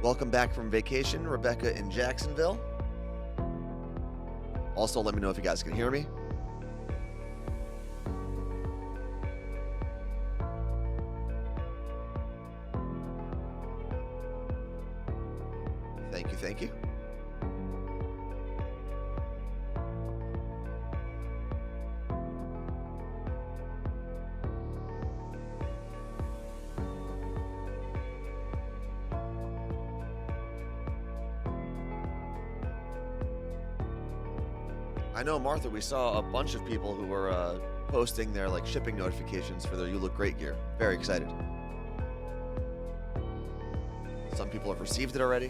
Welcome back from vacation, Rebecca in Jacksonville. Also, let me know if you guys can hear me. Thank you, thank you. I know, Martha, we saw a bunch of people who were posting their shipping notifications for their You Look Great gear. Very excited. Some people have received it already.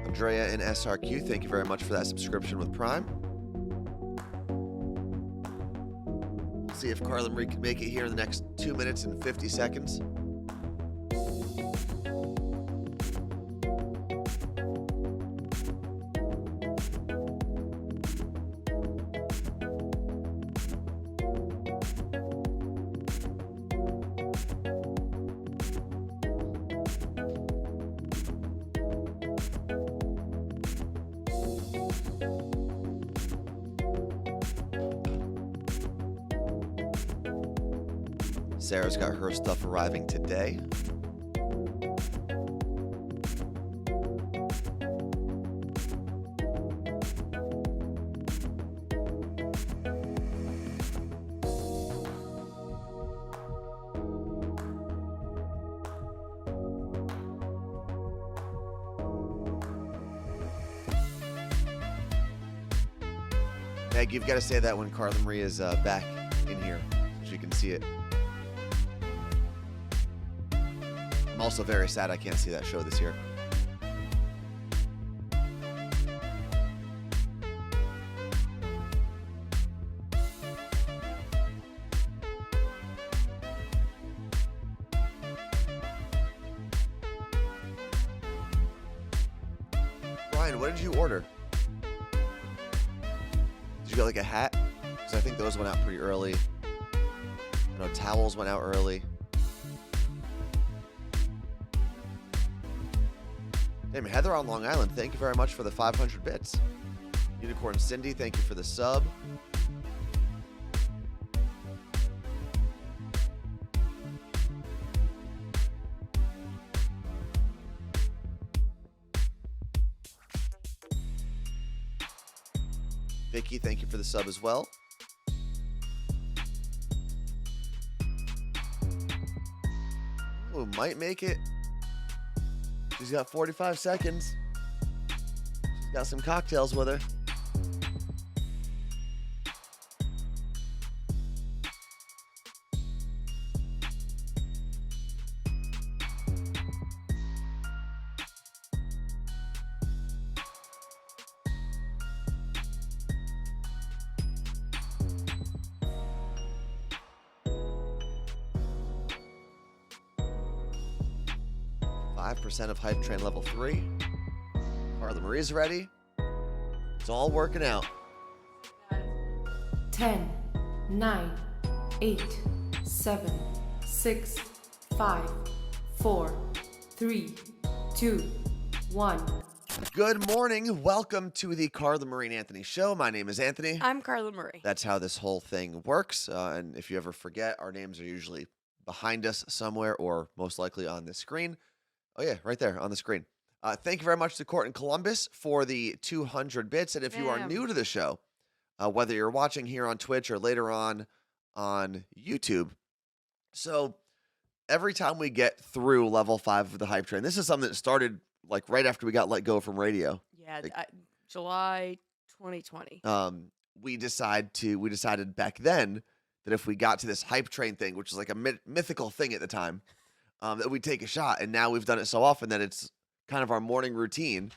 Andrea in SRQ, thank you very much for that subscription with Prime. See if Carla Marie can make it here in the next 2 minutes and 50 seconds. Sarah's got her stuff arriving today. Meg, you've got to say that when Carla Marie is back in here so you can see it. I'm also very sad I can't see that show this year. Brian, what did you order? Did you get a hat? Because I think those went out pretty early. I know towels went out early. Damn, Heather on Long Island, thank you very much for the 500 bits. Unicorn Cindy, thank you for the sub. Vicky, thank you for the sub as well. Ooh, might make it. She's got 45 seconds. She's got some cocktails with her. Percent of Hype Train level 3. Carla Marie's ready. It's all working out. 10, 9, 8, 7, 6, 5, 4, 3, 2, 1. Good morning. Welcome to the Carla Marie and Anthony show. My name is Anthony. I'm Carla Marie. That's how this whole thing works. And if you ever forget, our names are usually behind us somewhere or most likely on the screen. Oh, yeah, right there on the screen. Thank you very much to Court in Columbus for the 200 bits. And if you are new to the show, whether you're watching here on Twitch or later on YouTube, so every time we get through level 5 of the Hype Train, this is something that started right after we got let go from radio. Yeah, July 2020. We decided back then that if we got to this Hype Train thing, which is like a mythical thing at the time, that we'd take a shot. And now we've done it so often that it's kind of our morning routine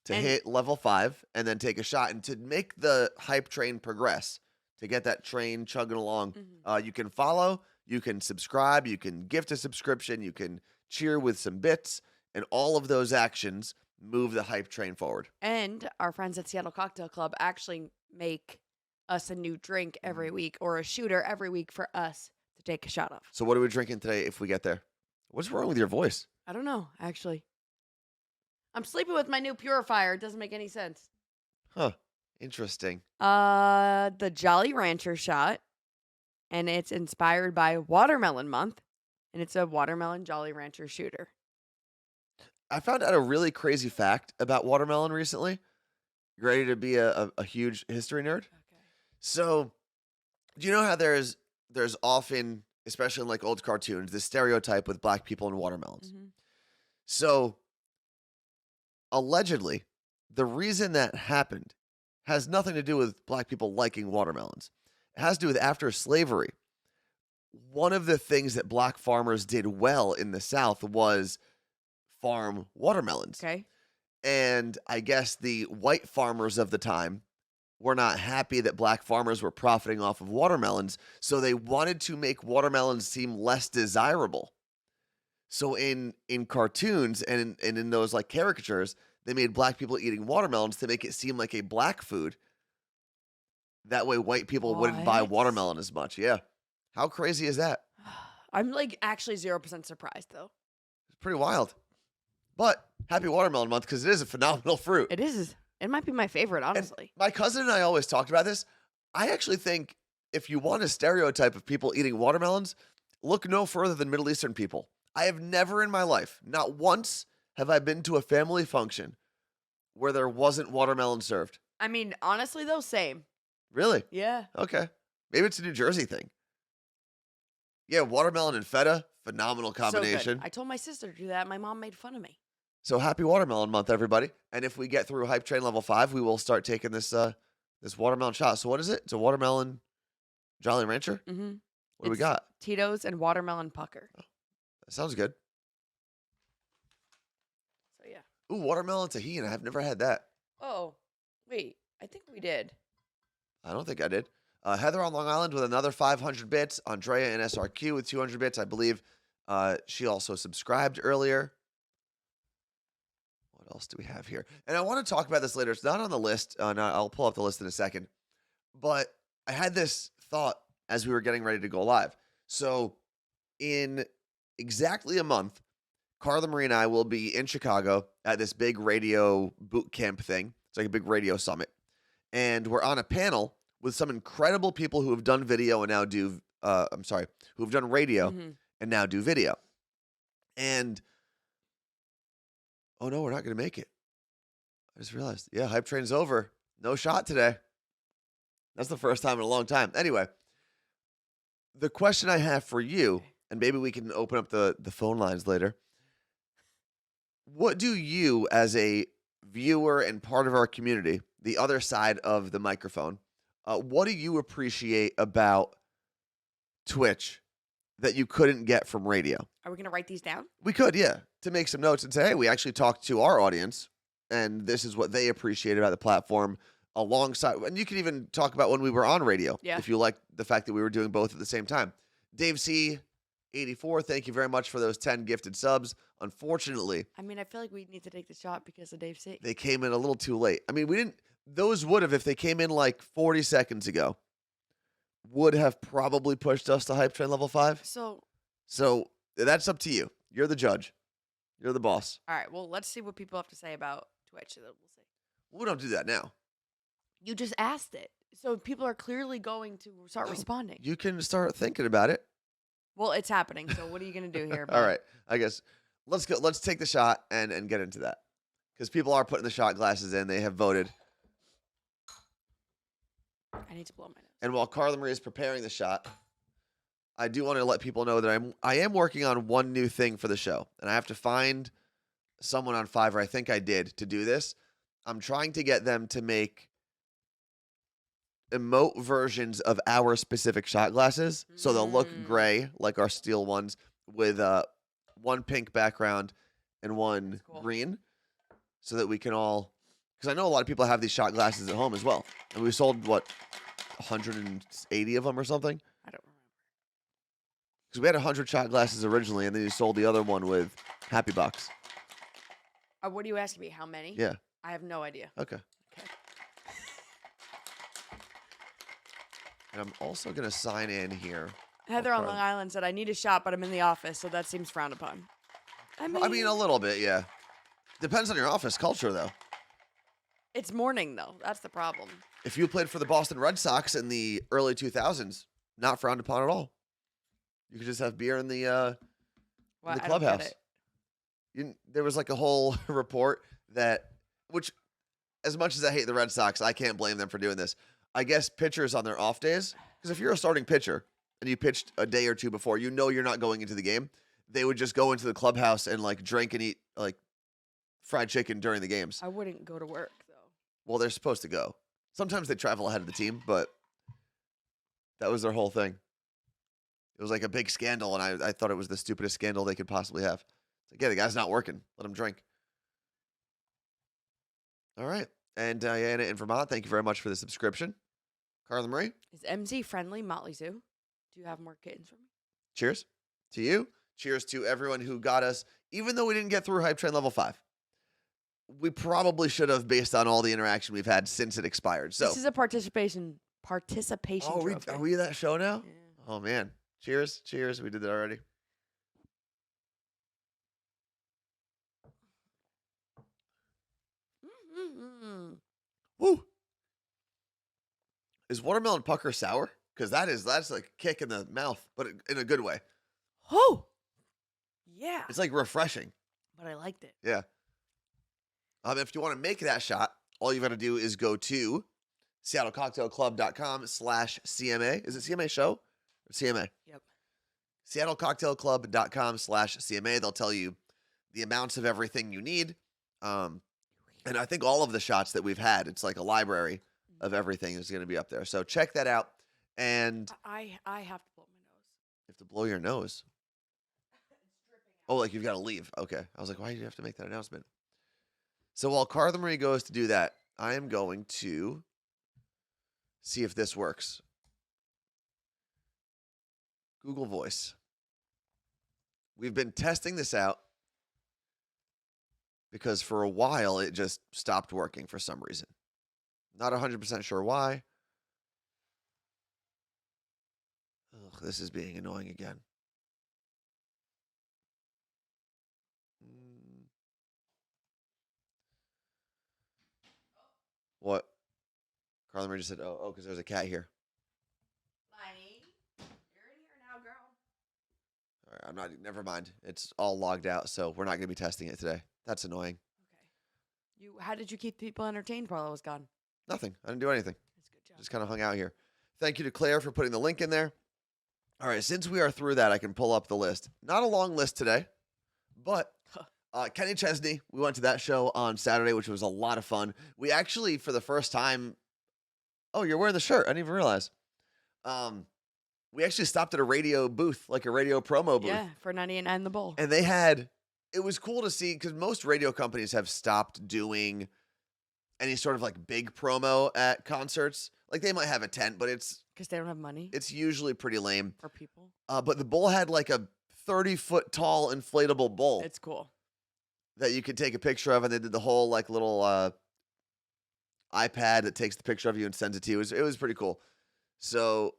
to hit level 5 and then take a shot. And to make the Hype Train progress, to get that train chugging along, you can follow, you can subscribe, you can gift a subscription, you can cheer with some bits, and all of those actions move the hype train forward. And our friends at Seattle Cocktail Club actually make us a new drink every week or a shooter every week for us to take a shot of. So what are we drinking today if we get there? What's wrong with your voice? I don't know, actually. I'm sleeping with my new purifier. It doesn't make any sense. Huh. Interesting. The Jolly Rancher shot, and it's inspired by Watermelon Month, and it's a watermelon Jolly Rancher shooter. I found out a really crazy fact about watermelon recently. You ready to be a huge history nerd? Okay. So, do you know how there's often, especially in like old cartoons, this stereotype with black people and watermelons? Mm-hmm. So, allegedly, the reason that happened has nothing to do with black people liking watermelons. It has to do with after slavery. One of the things that black farmers did well in the South was farm watermelons. Okay. And I guess the white farmers of the time were not happy that black farmers were profiting off of watermelons, so they wanted to make watermelons seem less desirable. So in cartoons and in those like caricatures, they made black people eating watermelons to make it seem like a black food. That way white people wouldn't buy What? watermelon as much. Yeah. How crazy is that? I'm like actually 0% surprised though. It's pretty wild. But happy watermelon month because it is a phenomenal fruit. It is. It might be my favorite, honestly. My cousin and I always talked about this. I actually think if you want a stereotype of people eating watermelons, look no further than Middle Eastern people. I have never in my life, not once, have I been to a family function where there wasn't watermelon served. I mean, honestly though, same. Really? Yeah. Okay. Maybe it's a New Jersey thing. Yeah, watermelon and feta, phenomenal combination. So good. I told my sister to do that. My mom made fun of me. So happy watermelon month, everybody. And if we get through hype train level 5, we will start taking this this watermelon shot. So what is it? It's a watermelon Jolly Rancher? Mm-hmm. What do we got? Tito's and watermelon pucker. That sounds good. So yeah. Ooh, watermelon tahini. I've never had that. Oh, wait. I think we did. I don't think I did. Heather on Long Island with another 500 bits. Andrea and SRQ with 200 bits. I believe she also subscribed earlier. What else do we have here? And I want to talk about this later. It's not on the list. I'll pull up the list in a second. But I had this thought as we were getting ready to go live. So in exactly a month, Carla Marie and I will be in Chicago at this big radio boot camp thing. It's like a big radio summit. And we're on a panel with some incredible people who have done video and now do, who've done radio Mm-hmm. and now do video. And, oh no, we're not going to make it. I just realized, yeah, hype train's over. No shot today. That's the first time in a long time. Anyway, the question I have for you, and maybe we can open up the phone lines later. What do you, as a viewer and part of our community, the other side of the microphone, what do you appreciate about Twitch that you couldn't get from radio? Are we going to write these down? We could, yeah, to make some notes and say, hey, we actually talked to our audience, and this is what they appreciate about the platform alongside. And you can even talk about when we were on radio, Yeah. if you like the fact that we were doing both at the same time. Dave C. 84, thank you very much for those 10 gifted subs. Unfortunately, I mean, I feel like we need to take the shot because of Dave C. they came in a little too late. I mean, we didn't, those would have, if they came in like 40 seconds ago, would have probably pushed us to hype train level 5. So that's up to you. You're the judge. You're the boss. All right. Well, let's see what people have to say about Twitch. We'll see. We don't do that now. You just asked it. So people are clearly going to start responding. You can start thinking about it. Well, it's happening. So what are you going to do here? All right. I guess let's go. Let's take the shot and get into that. Because people are putting the shot glasses in. They have voted. I need to blow my nose. And while Carla Marie is preparing the shot, I do want to let people know that I am working on one new thing for the show. And I have to find someone on Fiverr, I think I did, to do this. I'm trying to get them to make emote versions of our specific shot glasses. So they'll look gray like our steel ones with one pink background and one Cool. green so that we can all, because I know a lot of people have these shot glasses at home as well. And we sold, what, 180 of them or something? I don't remember. Because we had 100 shot glasses originally, and then you sold the other one with Happy Box. What are you asking me? How many? Yeah. I have no idea. Okay. Okay. And I'm also going to sign in here. Heather on Long Island said, I need a shot, but I'm in the office, so that seems frowned upon. I mean, a little bit, yeah. Depends on your office culture, though. It's morning, though. That's the problem. If you played for the Boston Red Sox in the early 2000s, not frowned upon at all. You could just have beer in the Well, I don't get clubhouse. There was like a whole report that, which, as much as I hate the Red Sox, I can't blame them for doing this. I guess pitchers on their off days, because if you're a starting pitcher and you pitched a day or two before, you know you're not going into the game, they would just go into the clubhouse and like drink and eat like fried chicken during the games. I wouldn't go to work, though. Well, they're supposed to go. Sometimes they travel ahead of the team, but that was their whole thing. It was like a big scandal, and I thought it was the stupidest scandal they could possibly have. It's like, yeah, the guy's not working. Let him drink. All right. And Diana in Vermont, thank you very much for the subscription. Carla Marie, Is MZ friendly, Motley Zoo? Do you have more kittens for me? cheers to you. Cheers to everyone who got us, even though we didn't get through Hype Train Level 5. We probably should have, based on all the interaction we've had since it expired. So, This is a participation trophy. are we that show now? Yeah. Oh, man. Cheers. Cheers. We did that already. Mm-hmm. Woo. Is watermelon pucker sour? Because that's like a kick in the mouth, but in a good way. Oh, yeah. It's like refreshing. But I liked it. Yeah. If you want to make that shot, all you've got to do is go to seattlecocktailclub.com/CMA. Is it CMA show or CMA? Yep. seattlecocktailclub.com/CMA. They'll tell you the amounts of everything you need. And I think all of the shots that we've had, it's like a library of everything is going to be up there. So check that out. And I have to blow my nose. you have to blow your nose. Oh, like you've got to leave. Okay. I was like, why do you have to make that announcement? So while Carla Marie goes to do that, I am going to see if this works. Google Voice. We've been testing this out because for a while it just stopped working for some reason. Not 100% sure why. Ugh, this is being annoying again. What? Carla Marie just said, oh, because there's a cat here. Lenny, you're in here now, girl. All right, I'm not, never mind. It's all logged out, so we're not going to be testing it today. That's annoying. Okay. How did you keep people entertained while I was gone? Nothing. I didn't do anything. That's a good job. Just kind of hung out here. Thank you to Claire for putting the link in there. All right, since we are through that, I can pull up the list. Not a long list today, but Kenny Chesney, we went to that show on Saturday, which was a lot of fun. We actually, for the first time, oh, you're wearing the shirt. I didn't even realize. We actually stopped at a radio booth, like a radio promo booth. Yeah, for 98.9 The Bowl. And they had, it was cool to see, because most radio companies have stopped doing any sort of like big promo at concerts. Like they might have a tent, but it's Because they don't have money it's usually pretty lame. for people. But the bull had like a 30-foot tall inflatable bull It's cool. that you could take a picture of, and they did the whole like little iPad that takes the picture of you and sends it to you. It was pretty cool. So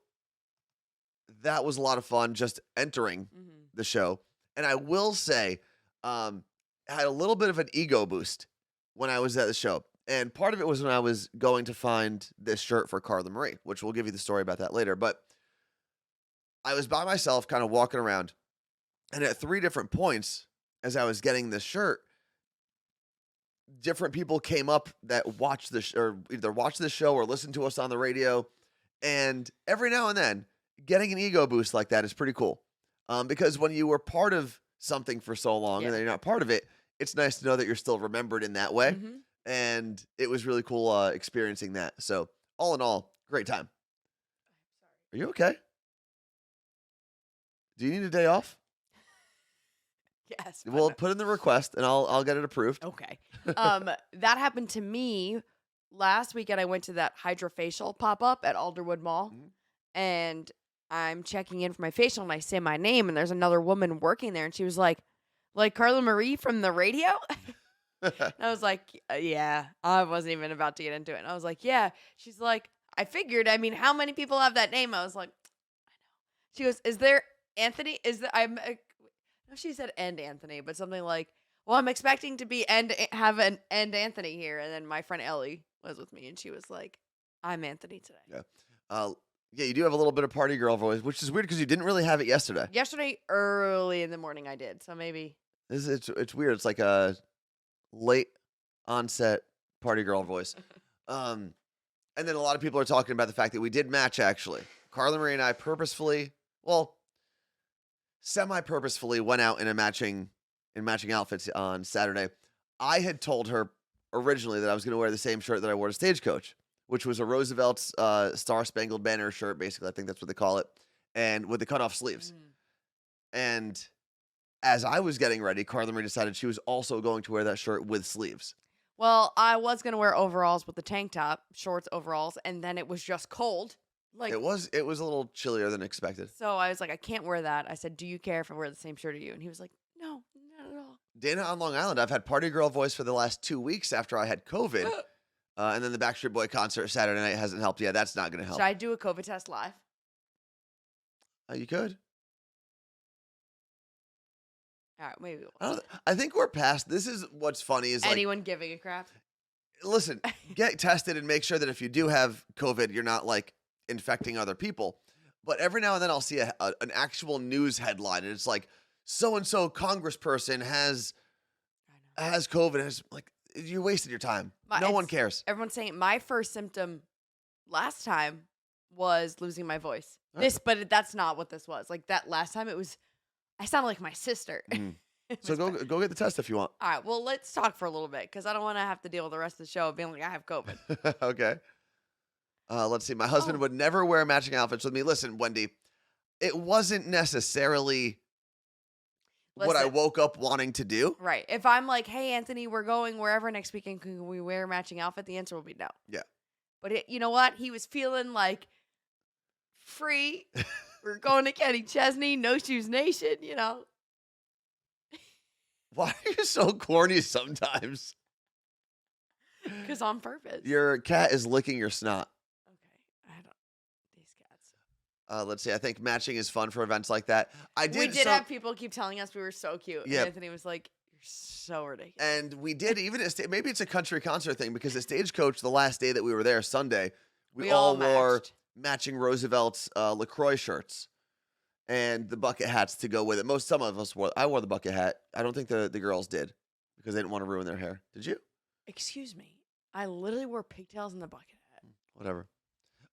that was a lot of fun just entering the show. And I will say, I had a little bit of an ego boost when I was at the show. And part of it was when I was going to find this shirt for Carla Marie, which we'll give you the story about that later. But I was by myself kind of walking around. And at 3 different points, as I was getting this shirt, different people came up that watched or either watched the show or listened to us on the radio. And every now and then, getting an ego boost like that is pretty cool. Because when you were part of something for so long and then you're not part of it, it's nice to know that you're still remembered in that way. Mm-hmm. And it was really cool experiencing that. So all in all, great time. Are you okay? Do you need a day off? Yes. We'll put in the request and I'll get it approved. Okay. That happened to me last weekend. I went to that hydrofacial pop-up at Alderwood Mall. And I'm checking in for my facial and I say my name and there's another woman working there and she was like Carla Marie from the radio? And I was like, yeah, I wasn't even about to get into it. And I was like, yeah. She's like, I figured, I mean, how many people have that name? I was like, I know. She goes, is there Anthony? Is there, no, she said and Anthony, but something like, well, I'm expecting to be have an and Anthony here. And then my friend Ellie was with me and she was like, I'm Anthony today. Yeah. Yeah, you do have a little bit of party girl voice, which is weird because you didn't really have it yesterday. Yesterday, early in the morning, I did. So maybe. It's weird. It's like a late onset party girl voice. And then a lot of people are talking about the fact that we did match, actually. Carla Marie and I purposefully, well, semi-purposefully went out in matching outfits on Saturday. I had told her originally that I was going to wear the same shirt that I wore to Stagecoach, which was a Roosevelt's Star-Spangled Banner shirt, basically. I think that's what they call it, and with the cutoff sleeves. And as I was getting ready, Carla Marie decided she was also going to wear that shirt with sleeves. Well, I was going to wear overalls with the tank top, shorts, overalls, and then it was just cold. Like It was a little chillier than expected. So I was like, I can't wear that. I said, do you care if I wear the same shirt as you? And he was like, no, not at all. Dana on Long Island, I've had party girl voice for the last 2 weeks after I had COVID. And then the Backstreet Boy concert Saturday night hasn't helped. Yeah, that's not going to help. Should I do a COVID test live? You could. All right, maybe we'll see. I think we're past. This is what's funny is Anyone giving a crap? listen, get tested and make sure that if you do have COVID, you're not like infecting other people. But every now and then I'll see an actual news headline and it's like, so-and-so congressperson has COVID. And it's like, you wasted your time. No one cares. Everyone's saying my first symptom last time was losing my voice. But that's not what this was. Like that last time, I sounded like my sister. So go get the test if you want. All right. Well, let's talk for a little bit because I don't want to have to deal with the rest of the show of being like I have COVID. Okay. Let's see. My husband would never wear matching outfits with me. Listen, Wendy, it wasn't necessarily what I woke up wanting to do. Right. If I'm like, hey, Anthony, we're going wherever next weekend. Can we wear a matching outfit? The answer will be no. Yeah. But you know what? He was feeling like free. We're going to Kenny Chesney, No Shoes Nation, you know. Why are you so corny sometimes? Because on purpose. Your cat is licking your snot. Okay. These cats. Let's see. I think matching is fun for events like that. We did have people keep telling us we were so cute. Yeah. And Anthony was like, you're so ridiculous. And we did, even maybe it's a country concert thing because at Stagecoach, the last day that we were there, Sunday, we all wore matching Roosevelt's LaCroix shirts and the bucket hats to go with it. Some of us wore. I wore the bucket hat. I don't think the girls did because they didn't want to ruin their hair. Did you? Excuse me. I literally wore pigtails in the bucket hat. Whatever.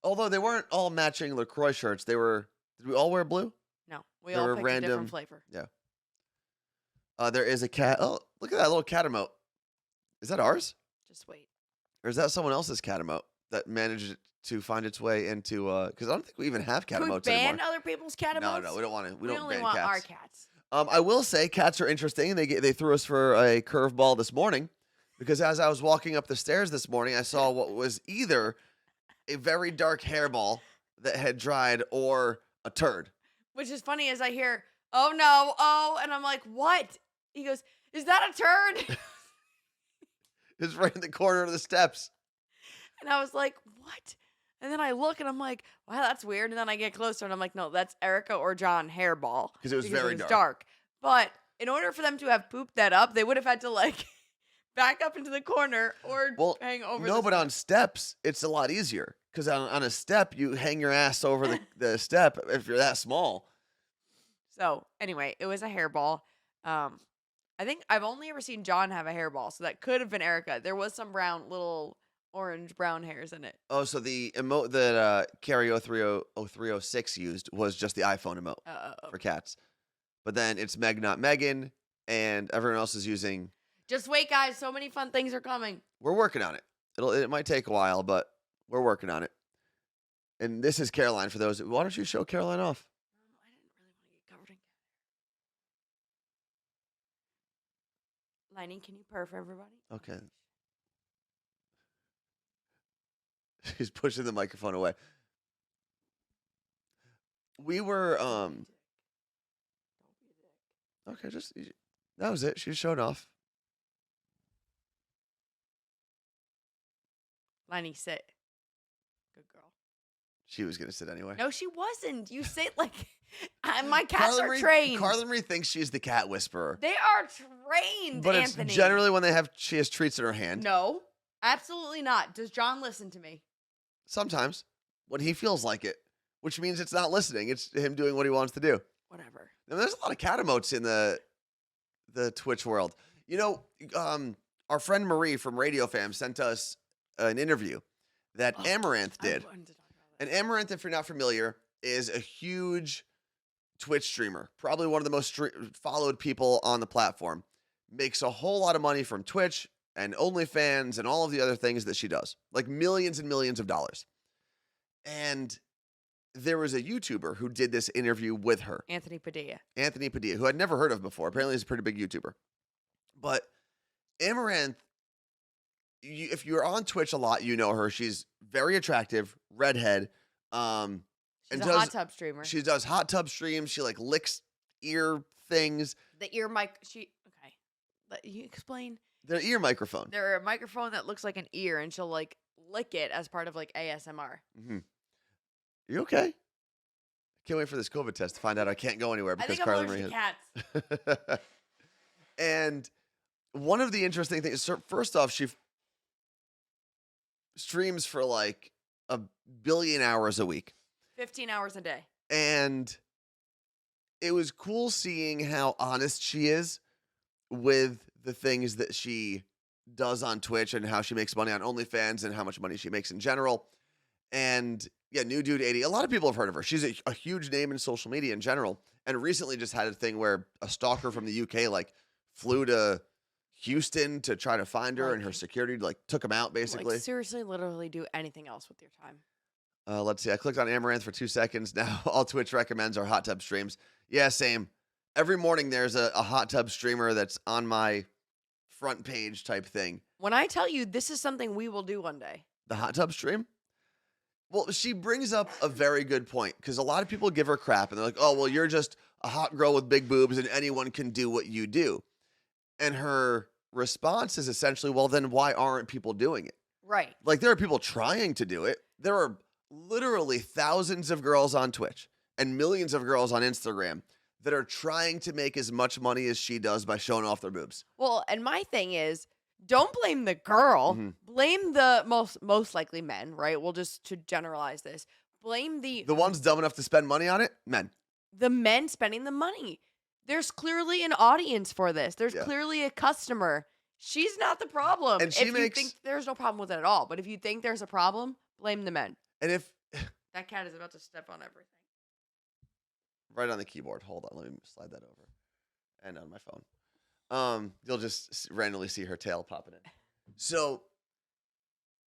Although they weren't all matching LaCroix shirts. Did we all wear blue? No. We all picked a different flavor. Yeah. There is a cat. Oh, look at that little cat emote. Is that ours? Just wait. Or is that someone else's cat emote that managed to find its way into because I don't think we even have cat emotes ban anymore. other people's cat emotes? No, we don't want to. We don't only ban want cats. our cats. I will say cats are interesting. They threw us for a curveball this morning because as I was walking up the stairs this morning, I saw what was either a very dark hairball that had dried or a turd. Which is funny as I hear, oh no, oh, and I'm like, what? He goes, is that a turd? It's right in the corner of the steps. And I was like, what? And then I look and I'm like, wow, that's weird. And then I get closer and I'm like, no, that's Erica or John hairball. Because it was very dark. But in order for them to have pooped that up, they would have had to like back up into the corner or hang over. No, but on steps, it's a lot easier. Because on a step, you hang your ass over the step if you're that small. So anyway, it was a hairball. I think I've only ever seen John have a hairball. So that could have been Erica. There was some little orange brown hairs in it. Oh, so the emote that Carrie 0306 used was just the iPhone emote for cats. But then it's Meg, not Megan, and everyone else is using. Just wait, guys. So many fun things are coming. We're working on it. It might take a while, but we're working on it. And this is Caroline for those. Why don't you show Caroline off? I didn't really want to get covered in cat hair. Lightning, can you purr for everybody? Okay. She's pushing the microphone away. We were okay, that was it. She showed off. Lenny, sit. Good girl. She was gonna sit anyway. No, she wasn't. You sit like my cats are trained. Carla Marie thinks she's the cat whisperer. They are trained, But Anthony. it's generally when she has treats in her hand. No, absolutely not. Does John listen to me? Sometimes when he feels like it, which means it's not listening. It's him doing what he wants to do. Whatever. And there's a lot of cat emotes in the Twitch world. You know, our friend Marie from Radio Fam sent us an interview that Amaranth did. I wanted to talk about And that. Amaranth, if you're not familiar, is a huge Twitch streamer, probably one of the most followed people on the platform. Makes a whole lot of money from Twitch and OnlyFans and all of the other things that she does, like millions and millions of dollars. And there was a YouTuber who did this interview with her, Anthony Padilla. who I'd never heard of before. Apparently, he's a pretty big YouTuber. But Amaranth, if you're on Twitch a lot, you know her. She's very attractive, redhead. She's and a hot tub streamer. She does hot tub streams. She like licks ear things. The ear mic. Okay. Let you explain. Their ear microphone. They're a microphone that looks like an ear, and she'll like lick it as part of like ASMR. Mm-hmm. You okay? Can't wait for this COVID test to find out I can't go anywhere I because think I'm Carla Marie allergic to has. cats. And one of the interesting things, first off, she streams for like 1 billion hours a week. 15 hours a day. And it was cool seeing how honest she is with the things that she does on Twitch and how she makes money on OnlyFans and how much money she makes in general. And yeah, New Dude 80. A lot of people have heard of her. She's a huge name in social media in general. And recently just had a thing where a stalker from the UK like flew to Houston to try to find her, and her security like took him out basically. Like, seriously, literally do anything else with your time. Let's see. I clicked on Amaranth for 2 seconds. Now all Twitch recommends are hot tub streams. Yeah, same. Every morning there's a hot tub streamer that's on my front page type thing. When I tell you this is something we will do one day. The hot tub stream? Well, she brings up a very good point because a lot of people give her crap and they're like, oh, well, you're just a hot girl with big boobs and anyone can do what you do. And her response is essentially, well, then why aren't people doing it? Right. Like, there are people trying to do it. There are literally thousands of girls on Twitch and millions of girls on Instagram that are trying to make as much money as she does by showing off their boobs. Well, and my thing is, don't blame the girl. Mhm. Blame the most likely men, right? We'll just to generalize this. Blame The ones dumb enough to spend money on it, men. the men spending the money. There's clearly an audience for this. There's Yeah. clearly a customer. She's not the problem. And she if makes- you think there's no problem with it at all, but if you think there's a problem, blame the men. And if That cat is about to step on everything. right on the keyboard, hold on, let me slide that over, and on my phone, you'll just randomly see her tail popping in. So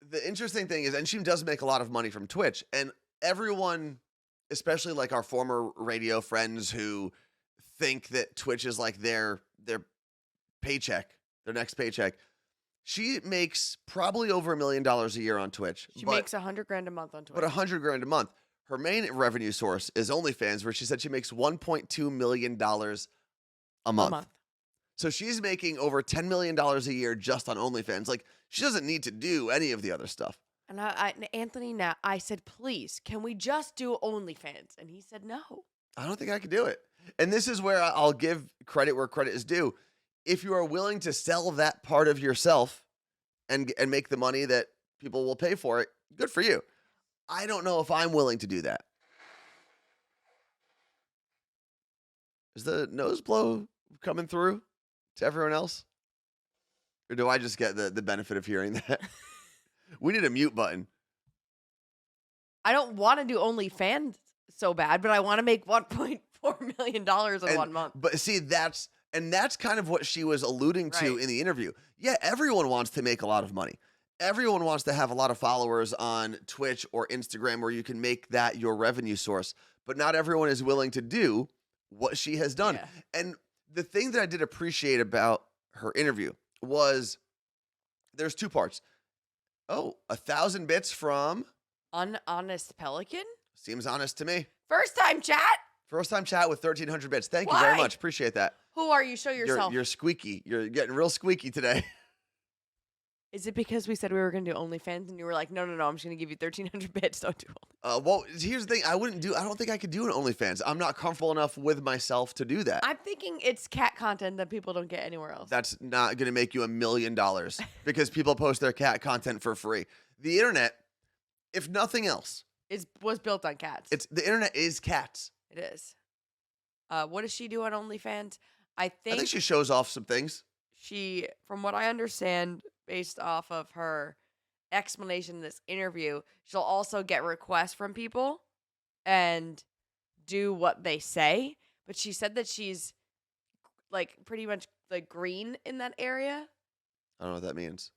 the interesting thing is, and she does make a lot of money from Twitch, and everyone, especially like our former radio friends who think that Twitch is like their paycheck, their next paycheck. She makes probably over $1 million a year on Twitch. She makes $100,000 a month on Twitch. But $100,000 a month. Her main revenue source is OnlyFans, where she said she makes $1.2 million a month. So she's making over $10 million a year just on OnlyFans. Like, she doesn't need to do any of the other stuff. And Anthony, now I said, please, can we just do OnlyFans? And he said no. I don't think I could do it. And this is where I'll give credit where credit is due. If you are willing to sell that part of yourself and make the money that people will pay for it, good for you. I don't know if I'm willing to do that. Is the nose blow coming through to everyone else? Or do I just get the benefit of hearing that? We need a mute button. I don't want to do OnlyFans so bad, but I want to make $1.4 million in 1 month. But see, that's kind of what she was alluding to Right. in the interview. Yeah, everyone wants to make a lot of money. Everyone wants to have a lot of followers on Twitch or Instagram where you can make that your revenue source. But not everyone is willing to do what she has done. Yeah. And the thing that I did appreciate about her interview was there's 2 parts. Oh, 1,000 bits from Honest Pelican? seems honest to me. First time chat? First time chat with 1,300 bits. Thank you very Why? much. Appreciate that. Who are you? Show yourself. You're squeaky. You're getting real squeaky today. Is it because we said we were going to do OnlyFans and you were like, no, I'm just going to give you 1,300 bits. Don't do OnlyFans. Well, here's the thing. I don't think I could do an OnlyFans. I'm not comfortable enough with myself to do that. I'm thinking it's cat content that people don't get anywhere else. That's not going to make you $1 million because people post their cat content for free. The internet, if nothing else, was built on cats. the internet is cats. It is. What does she do on OnlyFans? I I think think she shows off some things. she, from what I understand, based off of her explanation in this interview, she'll also get requests from people and do what they say. But she said that she's like pretty much like green in that area. I don't know what that means.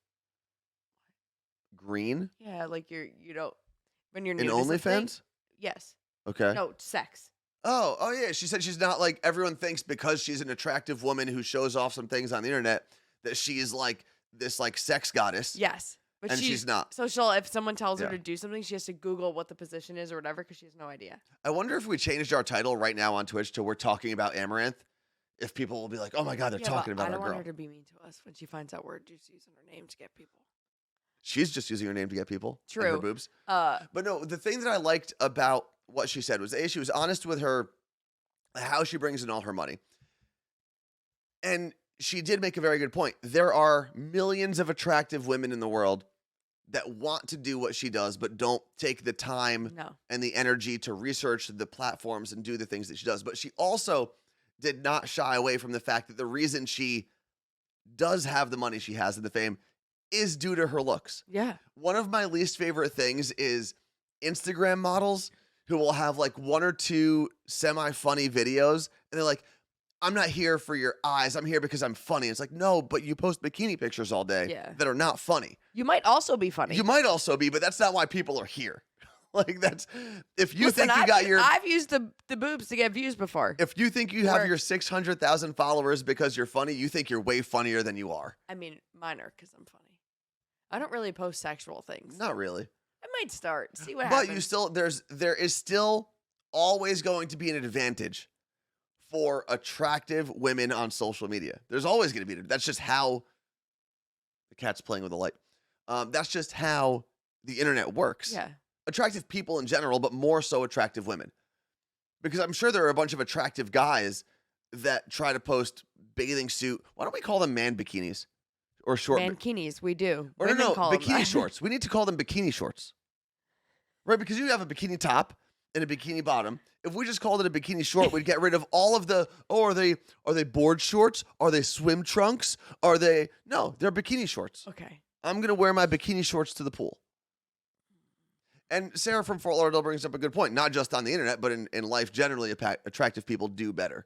Green Yeah, like you don't when you're in new to something. OnlyFans? Yes. Okay. No, sex. Oh yeah. She said she's not like everyone thinks because she's an attractive woman who shows off some things on the internet that she is like this like sex goddess. Yes. But And she's not. So if someone tells her Yeah. to do something, she has to Google what the position is or whatever because she has no idea. I wonder if we changed our title right now on Twitch to we're talking about Amaranth, if people will be like, oh my God, they're Yeah, talking but about I our don't want girl. her to be mean to us when she finds out we're just using her name to get people. She's just using her name to get people. And her True. boobs. Uh, But no, the thing that I liked about what she said was, A, she was honest with her, how she brings in all her money. And she did make a very good point. There are millions of attractive women in the world that want to do what she does, but don't take the time no. and the energy to research the platforms and do the things that she does. But she also did not shy away from the fact that the reason she does have the money she has and the fame is due to her looks. Yeah. One of my least favorite things is Instagram models who will have like one or two semi-funny videos and they're like, I'm not here for your eyes. I'm here because I'm funny. It's like, no, but you post bikini pictures all day Yeah. that are not funny. You might also be funny. You might also be, but that's not why people are here. Like that's if you Listen, think you got your I've used the boobs to get views before. if you think you have Work. your 600,000 followers because you're funny, you think you're way funnier than you are. I mean, mine are because I'm funny. I don't really post sexual things. Not really. I might start. See what But happens. you still there is still always going to be an advantage for attractive women on social media. There's always going to be. That's just how the cat's playing with the light. That's just how the internet works. Yeah. Attractive people in general, but more so attractive women. Because I'm sure there are a bunch of attractive guys that try to post bathing suit. Why don't we call them man bikinis or short? Mankinis, we do. Or Women no, call them bikini that. shorts. We need to call them bikini shorts. Right? Because you have a bikini top and a bikini bottom. If we just called it a bikini short, we'd get rid of all of the, are they board shorts? Are they swim trunks? No, they're bikini shorts. Okay. I'm going to wear my bikini shorts to the pool. And Sarah from Fort Lauderdale brings up a good point, not just on the internet, but in life generally, attractive people do better.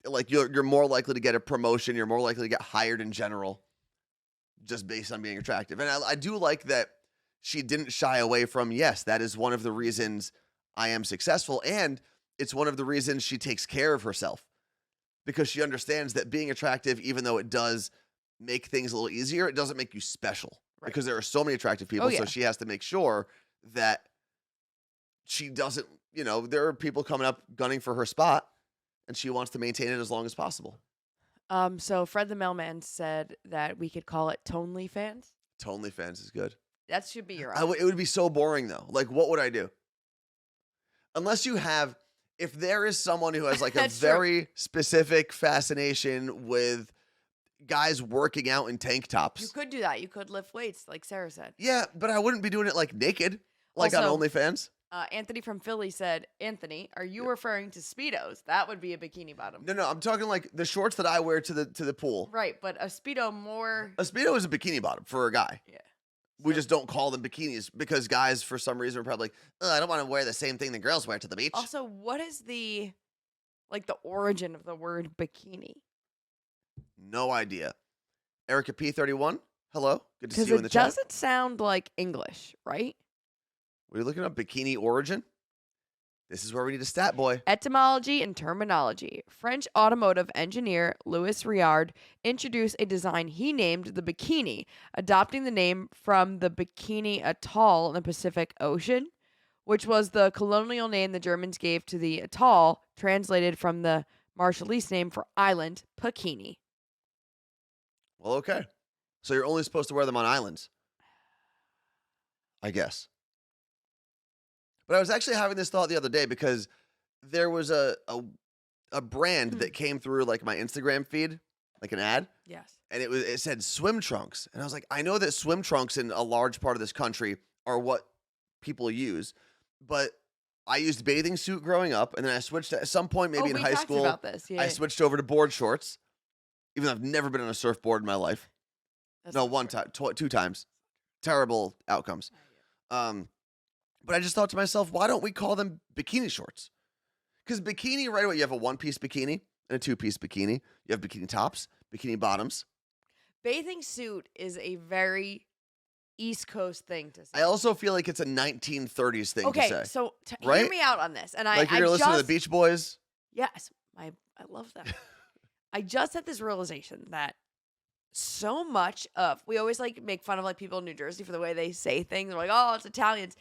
Like you're more likely to get a promotion. You're more likely to get hired in general just based on being attractive. And I do like that she didn't shy away from, yes, that is one of the reasons I am successful. And it's one of the reasons she takes care of herself because she understands that being attractive, even though it does make things a little easier, it doesn't make you special. Right. Because there are so many attractive people. Oh, yeah. So she has to make sure that she doesn't, there are people coming up gunning for her spot and she wants to maintain it as long as possible. So Fred the Mailman said that we could call it Tonely fans. Tonely fans is good. That should be your It would be so boring though. Like, what would I do? Unless you have, if there is someone who has like a That's true. very specific fascination with guys working out in tank tops. You could do that. You could lift weights, like Sarah said. Yeah, but I wouldn't be doing it like naked, like Also, on OnlyFans. Anthony from Philly said, Anthony, are you referring to Speedos? That would be a bikini bottom. No, I'm talking like the shorts that I wear to the pool. Right, but a Speedo more. A Speedo is a bikini bottom for a guy. Yeah. We just don't call them bikinis because guys, for some reason, are probably like, I don't want to wear the same thing the girls wear to the beach. Also, what is the origin of the word bikini? No idea. Erica P31, hello. Good to see Because you in the it chat. doesn't sound like English, right? Were you looking up bikini origin? This is where we need a stat boy. Etymology and terminology. French automotive engineer Louis Riard introduced a design he named the bikini, adopting the name from the Bikini Atoll in the Pacific Ocean, which was the colonial name the Germans gave to the atoll, translated from the Marshallese name for island, Bikini. Well, okay. So you're only supposed to wear them on islands, I guess. But I was actually having this thought the other day because there was a brand that came through like my Instagram feed, like an ad, Yes. and it said swim trunks. And I was like, I know that swim trunks in a large part of this country are what people use, but I used bathing suit growing up, and then I switched at some point, maybe in we high talked school. about this. Yeah. I switched over to board shorts, even though I've never been on a surfboard in my life. That's No, not one true. time, two times. Terrible outcomes. But I just thought to myself, why don't we call them bikini shorts? Because bikini, right away, you have a one-piece bikini and a two-piece bikini. You have bikini tops, bikini bottoms. Bathing suit is a very East Coast thing to say. I also feel like it's a 1930s thing to say. Okay, so hear right? me out on this. And Like I you're listening to just, the Beach Boys. yes, I love them. I just had this realization that so much of, we always like make fun of like people in New Jersey for the way they say things. They're like, oh, it's Italians.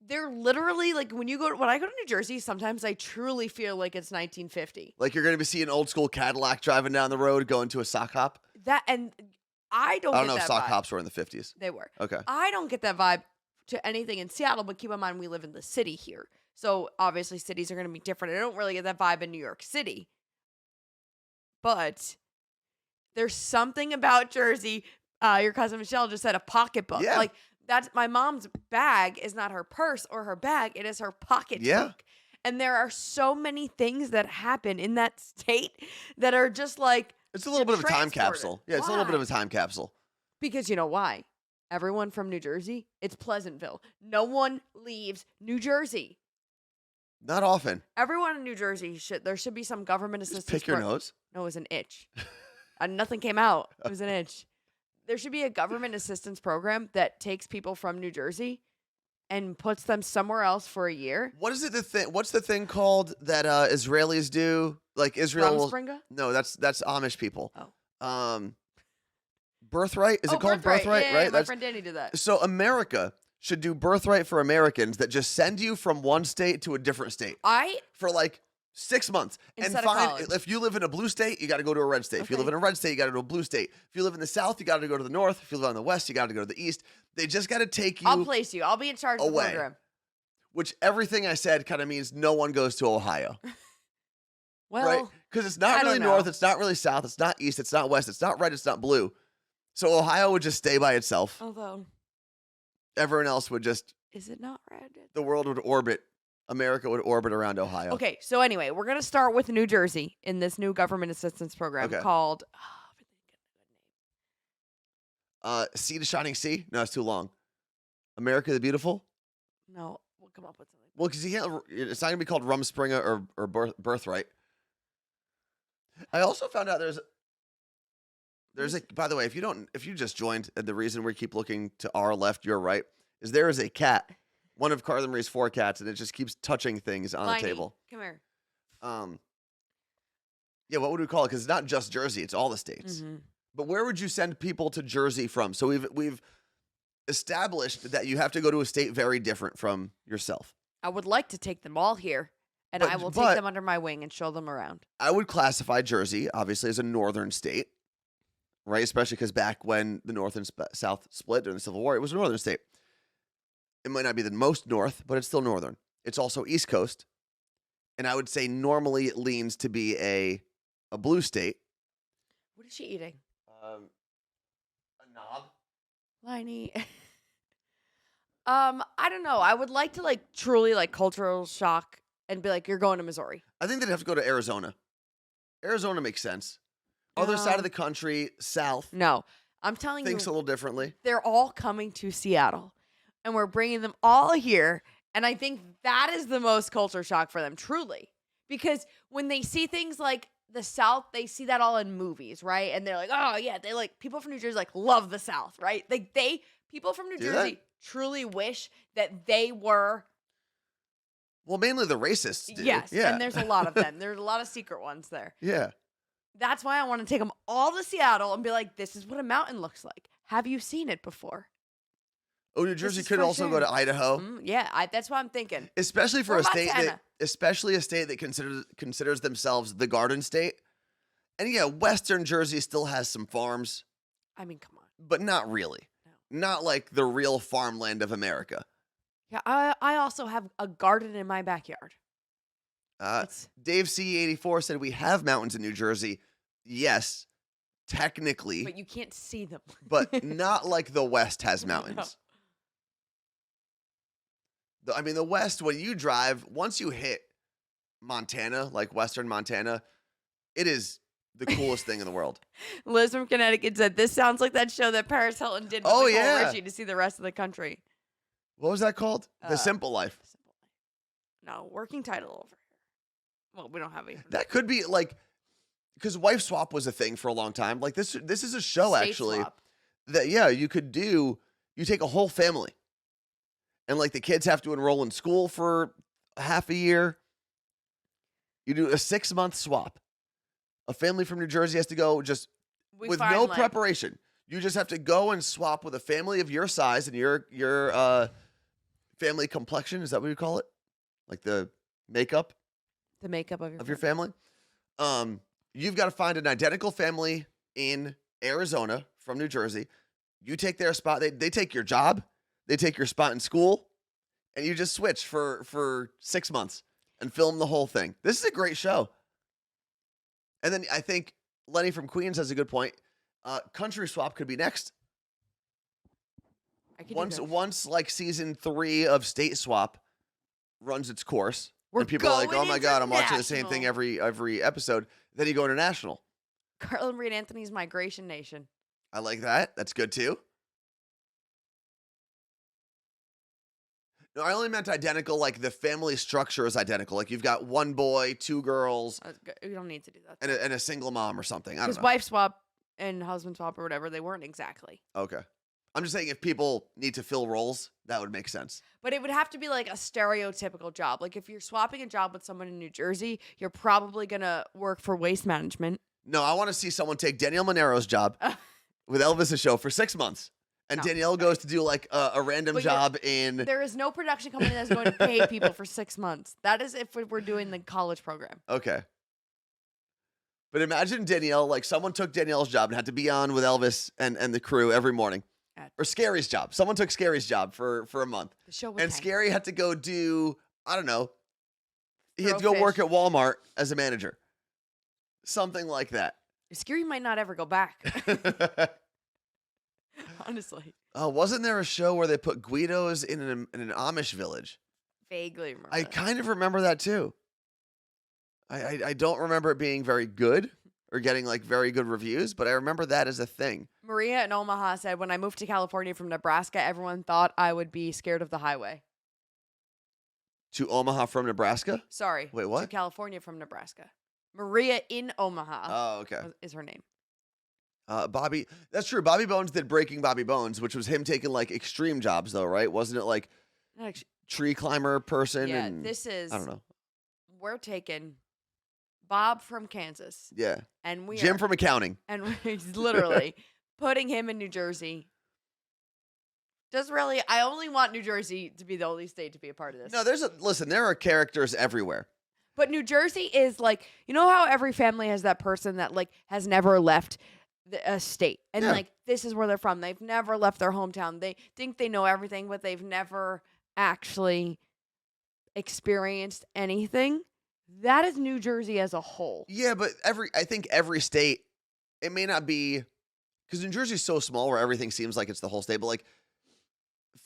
They're literally like, when I go to New Jersey, sometimes I truly feel like it's 1950. Like you're going to be seeing an old school Cadillac driving down the road going to a sock hop. That, and I don't I don't get know if that sock vibe. hops were in the 50s. They were. Okay. I don't get that vibe to anything in Seattle, but keep in mind we live in the city here. So obviously cities are going to be different. I don't really get that vibe in New York City. But there's something about Jersey. Your cousin Michelle just said a pocketbook. Yeah. Like that's my mom's bag is not her purse or her bag. It is her pocketbook. Yeah. And there are so many things that happen in that state that are just like, It's a little bit of a time transported. capsule. Yeah, it's a little bit of Why? a time capsule. because you know why? Everyone from New Jersey, it's Pleasantville. No one leaves New Jersey. Not often. Everyone in New Jersey there should be some government Just assistance. pick your nose. No, it was an itch. Nothing came out. It was an itch. There should be a government assistance program that takes people from New Jersey and puts them somewhere else for a year. What is it? What's the thing called that Israelis do? Like Israel will. Rumspringa? No, that's Amish people. Oh. Birthright? Is it called birthright? Yeah, right. my That's, friend Danny did that. so America should do birthright for Americans that just send you from one state to a different state for like 6 months. Instead and of find college. if you live in a blue state, you got to go to a red state. If you live Okay. in a red state, you got to go to a blue state. If you live in the south, you got to go to the north. If you live on the west, you got to go to the east. They just got to take you. I'll place you. I'll be in charge of the away. program. Which everything I said kind of means no one goes to Ohio. Well, Right? Because it's I not don't really know. north, it's not really south, it's not east, it's not west, it's not red, it's not blue. So Ohio would just stay by itself. although, Everyone else would just, is it not red? the world would orbit, America would orbit around Ohio. Okay, so anyway, we're going to start with New Jersey in this new government assistance program Okay. called Sea to Shining Sea? No, it's too long. America the Beautiful? no, we'll come up with something. Well, because it's not going to be called Rumspringa or Birthright. I also found out there's a, by the way, if you just joined, and the reason we keep looking to our left, your right, is there is a cat, one of Carla Marie's 4 cats, and it just keeps touching things on Liney, the table. come here. Yeah, what would we call it? Because it's not just Jersey, it's all the states. Mm-hmm. But where would you send people to Jersey from? So we've established that you have to go to a state very different from yourself. I would like to take them all here, and But- I will but- take them under my wing and show them around. I would classify Jersey, obviously, as a northern state, right? Especially because back when the North and South split during the Civil War, it was a northern state. It might not be the most north, but it's still northern. It's also East Coast. And I would say normally it leans to be a blue state. What is she eating? A knob. Liney. I don't know. I would like to truly cultural shock and be like, you're going to Missouri. I think they'd have to go to Arizona. Arizona makes sense. Other side No. of the country, south, No, I'm telling thinks a you, little differently. they're all coming to Seattle, and we're bringing them all here. And I think that is the most culture shock for them, truly, because when they see things like the South, they see that all in movies, right? And they're like, oh yeah, they people from New Jersey love the South, right? People from New Do Jersey they? truly wish that they were. Well, mainly the racists do. Yes, Yeah. and there's a lot of them. There's a lot of secret ones there. Yeah. That's why I want to take them all to Seattle and be like, this is what a mountain looks like. Have you seen it before? Oh, New Jersey is could fresh also go air. to Idaho. Yeah, that's what I'm thinking. Especially for Or a state Montana. that considers themselves the Garden State. And yeah, Western Jersey still has some farms. I mean, come on. but not really. No. Not like the real farmland of America. Yeah, I also have a garden in my backyard. It's Dave C84 said we have mountains in New Jersey. Yes, technically, but you can't see them. but not like the West has mountains. I mean, the West, when you drive, once you hit Montana, like Western Montana, it is the coolest thing in the world. Liz from Connecticut said, this sounds like that show that Paris Hilton did with Oh, Nicole yeah. Richie to see the rest of the country. What was that called? The Simple Life. Simple Life. No, working title over here. Well, we don't have any. That could be like, because wife swap was a thing for a long time. Like this is a show State actually swap. that you could do. You take a whole family, and like the kids have to enroll in school for half a year. You do a 6-month swap. A family from New Jersey has to go just We with find, no like, preparation. You just have to go and swap with a family of your size and your family complexion. Is that what you call it? Like the makeup the makeup of your family. You've got to find an identical family in Arizona from New Jersey. You take their spot. They take your job. They take your spot in school, and you just switch for 6 months and film the whole thing. This is a great show. And then I think Lenny from Queens has a good point. Country Swap could be next. I could do Once like season 3 of State Swap runs its course, We're and people are like, "Oh my god, I'm watching the same international." thing every episode." Then you go international. Carlin Reed Anthony's Migration Nation. I like that. That's good too. No, I only meant identical. Like the family structure is identical. Like you've got one boy, 2 girls, We don't need to do that. and a single mom or something. I don't Because know. wife swap and husband swap or whatever, they weren't exactly. Okay. I'm just saying if people need to fill roles, that would make sense. But it would have to be like a stereotypical job. Like if you're swapping a job with someone in New Jersey, you're probably going to work for waste management. No, I want to see someone take Danielle Monero's job with Elvis' show for 6 months. And No, Danielle goes to do like a random But you're- job in. There is no production company that's going to pay people for 6 months. That is if we're doing the college program. Okay. But imagine Danielle, like someone took Danielle's job and had to be on with Elvis and the crew every morning. Or Scary's job. Someone took Scary's job for a month. The show would And tank. Scary had to go do, I don't know, he had to Throw go work fish. at Walmart as a manager. Something like that. Scary might not ever go back. Honestly. Wasn't there a show where they put Guidos in an Amish village? Vaguely remember. I that. kind of remember that too. I don't remember it being very good or getting like very good reviews, but I remember that as a thing. Maria in Omaha said, when I moved to California from Nebraska, everyone thought I would be scared of the highway. To Omaha from Nebraska? Sorry. Wait, what? To California from Nebraska. Maria in Omaha Oh, okay. is her name. Bobby, that's true. Bobby Bones did Breaking Bobby Bones, which was him taking like extreme jobs though, right? Wasn't it like Not actu- tree climber person? yeah, and, this is. I don't know. We're taking Bob from Kansas, Yeah. and we Jim are, from accounting. and we're literally putting him in New Jersey. I only want New Jersey to be the only state to be a part of this. No, listen, there are characters everywhere. But New Jersey is like, you know how every family has that person that like has never left a state, and Yeah. like this is where they're from. They've never left their hometown. They think they know everything, but they've never actually experienced anything. That is New Jersey as a whole. Yeah, but I think every state, it may not be, because New Jersey's so small where everything seems like it's the whole state, but like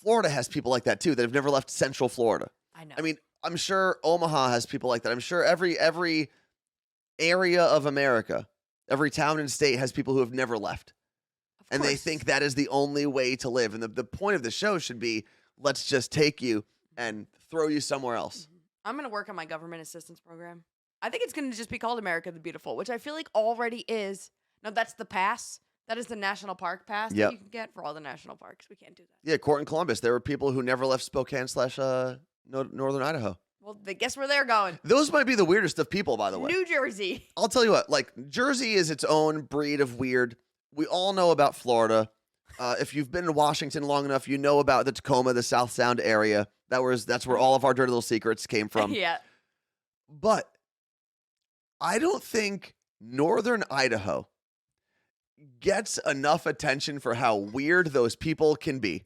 Florida has people like that too that have never left Central Florida. I know. I mean, I'm sure Omaha has people like that. I'm sure every area of America, every town and state has people who have never left. Of And they course. think that is the only way to live. And the point of the show should be, let's just take you and throw you somewhere else. I'm going to work on my government assistance program. I think it's going to just be called America the Beautiful, which I feel like already is. No, that's the pass. That is the national park pass Yep. that you can get for all the national parks. We can't do that. Yeah, Court and Columbus, there were people who never left Spokane / Northern Idaho. Well, guess where they're going? Those might be the weirdest of people, by the way. New Jersey. I'll tell you what, like Jersey is its own breed of weird. We all know about Florida. If you've been in Washington long enough, you know about the Tacoma, the South Sound area. That's where all of our dirty little secrets came from. Yeah. But I don't think Northern Idaho gets enough attention for how weird those people can be.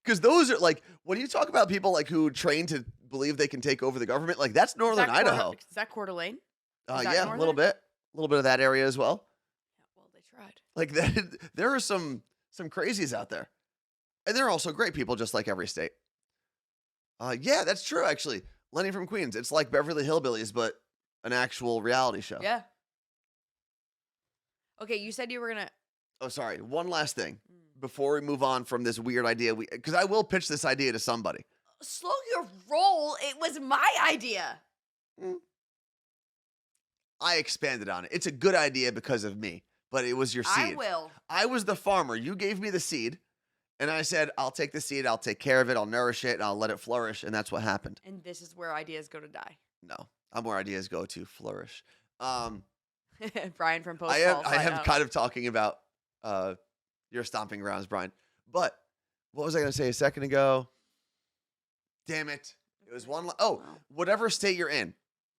Because those are like, when you talk about people like who train to believe they can take over the government, like that's northern Idaho. Is that Coeur d'Alene? Is that Yeah, a little northern? bit of that area as well. Yeah, well, they tried. Like that, there are some crazies out there, and they're also great people, just like every state. Yeah, that's true. Actually, Lenny from Queens. It's like Beverly Hillbillies, but an actual reality show. Yeah. Okay, you said you were gonna. Oh, sorry. One last thing before we move on from this weird idea, because I will pitch this idea to somebody. Slow your roll. It was my idea. I expanded on it. It's a good idea because of me, but it was your seed. I will. I was the farmer. You gave me the seed, and I said, I'll take the seed, I'll take care of it, I'll nourish it, and I'll let it flourish, and that's what happened. And this is where ideas go to die. No, I'm where ideas go to flourish. Brian from Post I Falls. am kind of talking about your stomping grounds, Brian. But what was I going to say a second ago? Damn it. It was one. Whatever state you're in.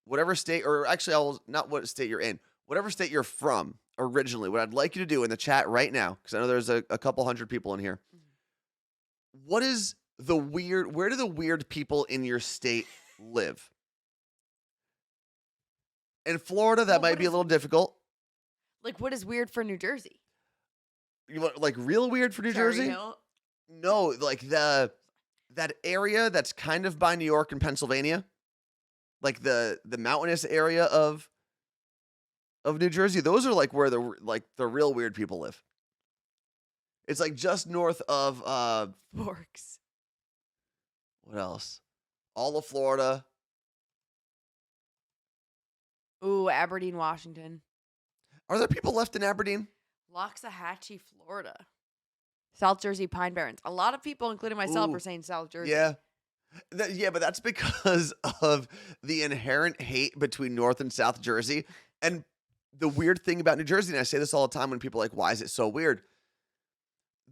Whatever state, or actually, not what state you're in. Whatever state you're from originally, what I'd like you to do in the chat right now, because I know there's a couple hundred people in here. What is where do the weird people in your state live? In Florida, that might be a little difficult. Like, what is weird for New Jersey? You want like real weird for New Cherry Jersey? Hill? No, like that area that's kind of by New York and Pennsylvania, like the mountainous area of New Jersey. Those are like where the real weird people live. It's like just north of Forks. what else? All of Florida. Ooh, Aberdeen, Washington. Are there people left in Aberdeen? Loxahatchee, Florida. South Jersey, Pine Barrens. A lot of people, including myself, Ooh. are saying South Jersey. Yeah. But that's because of the inherent hate between North and South Jersey. And the weird thing about New Jersey, and I say this all the time when people are like, why is it so weird?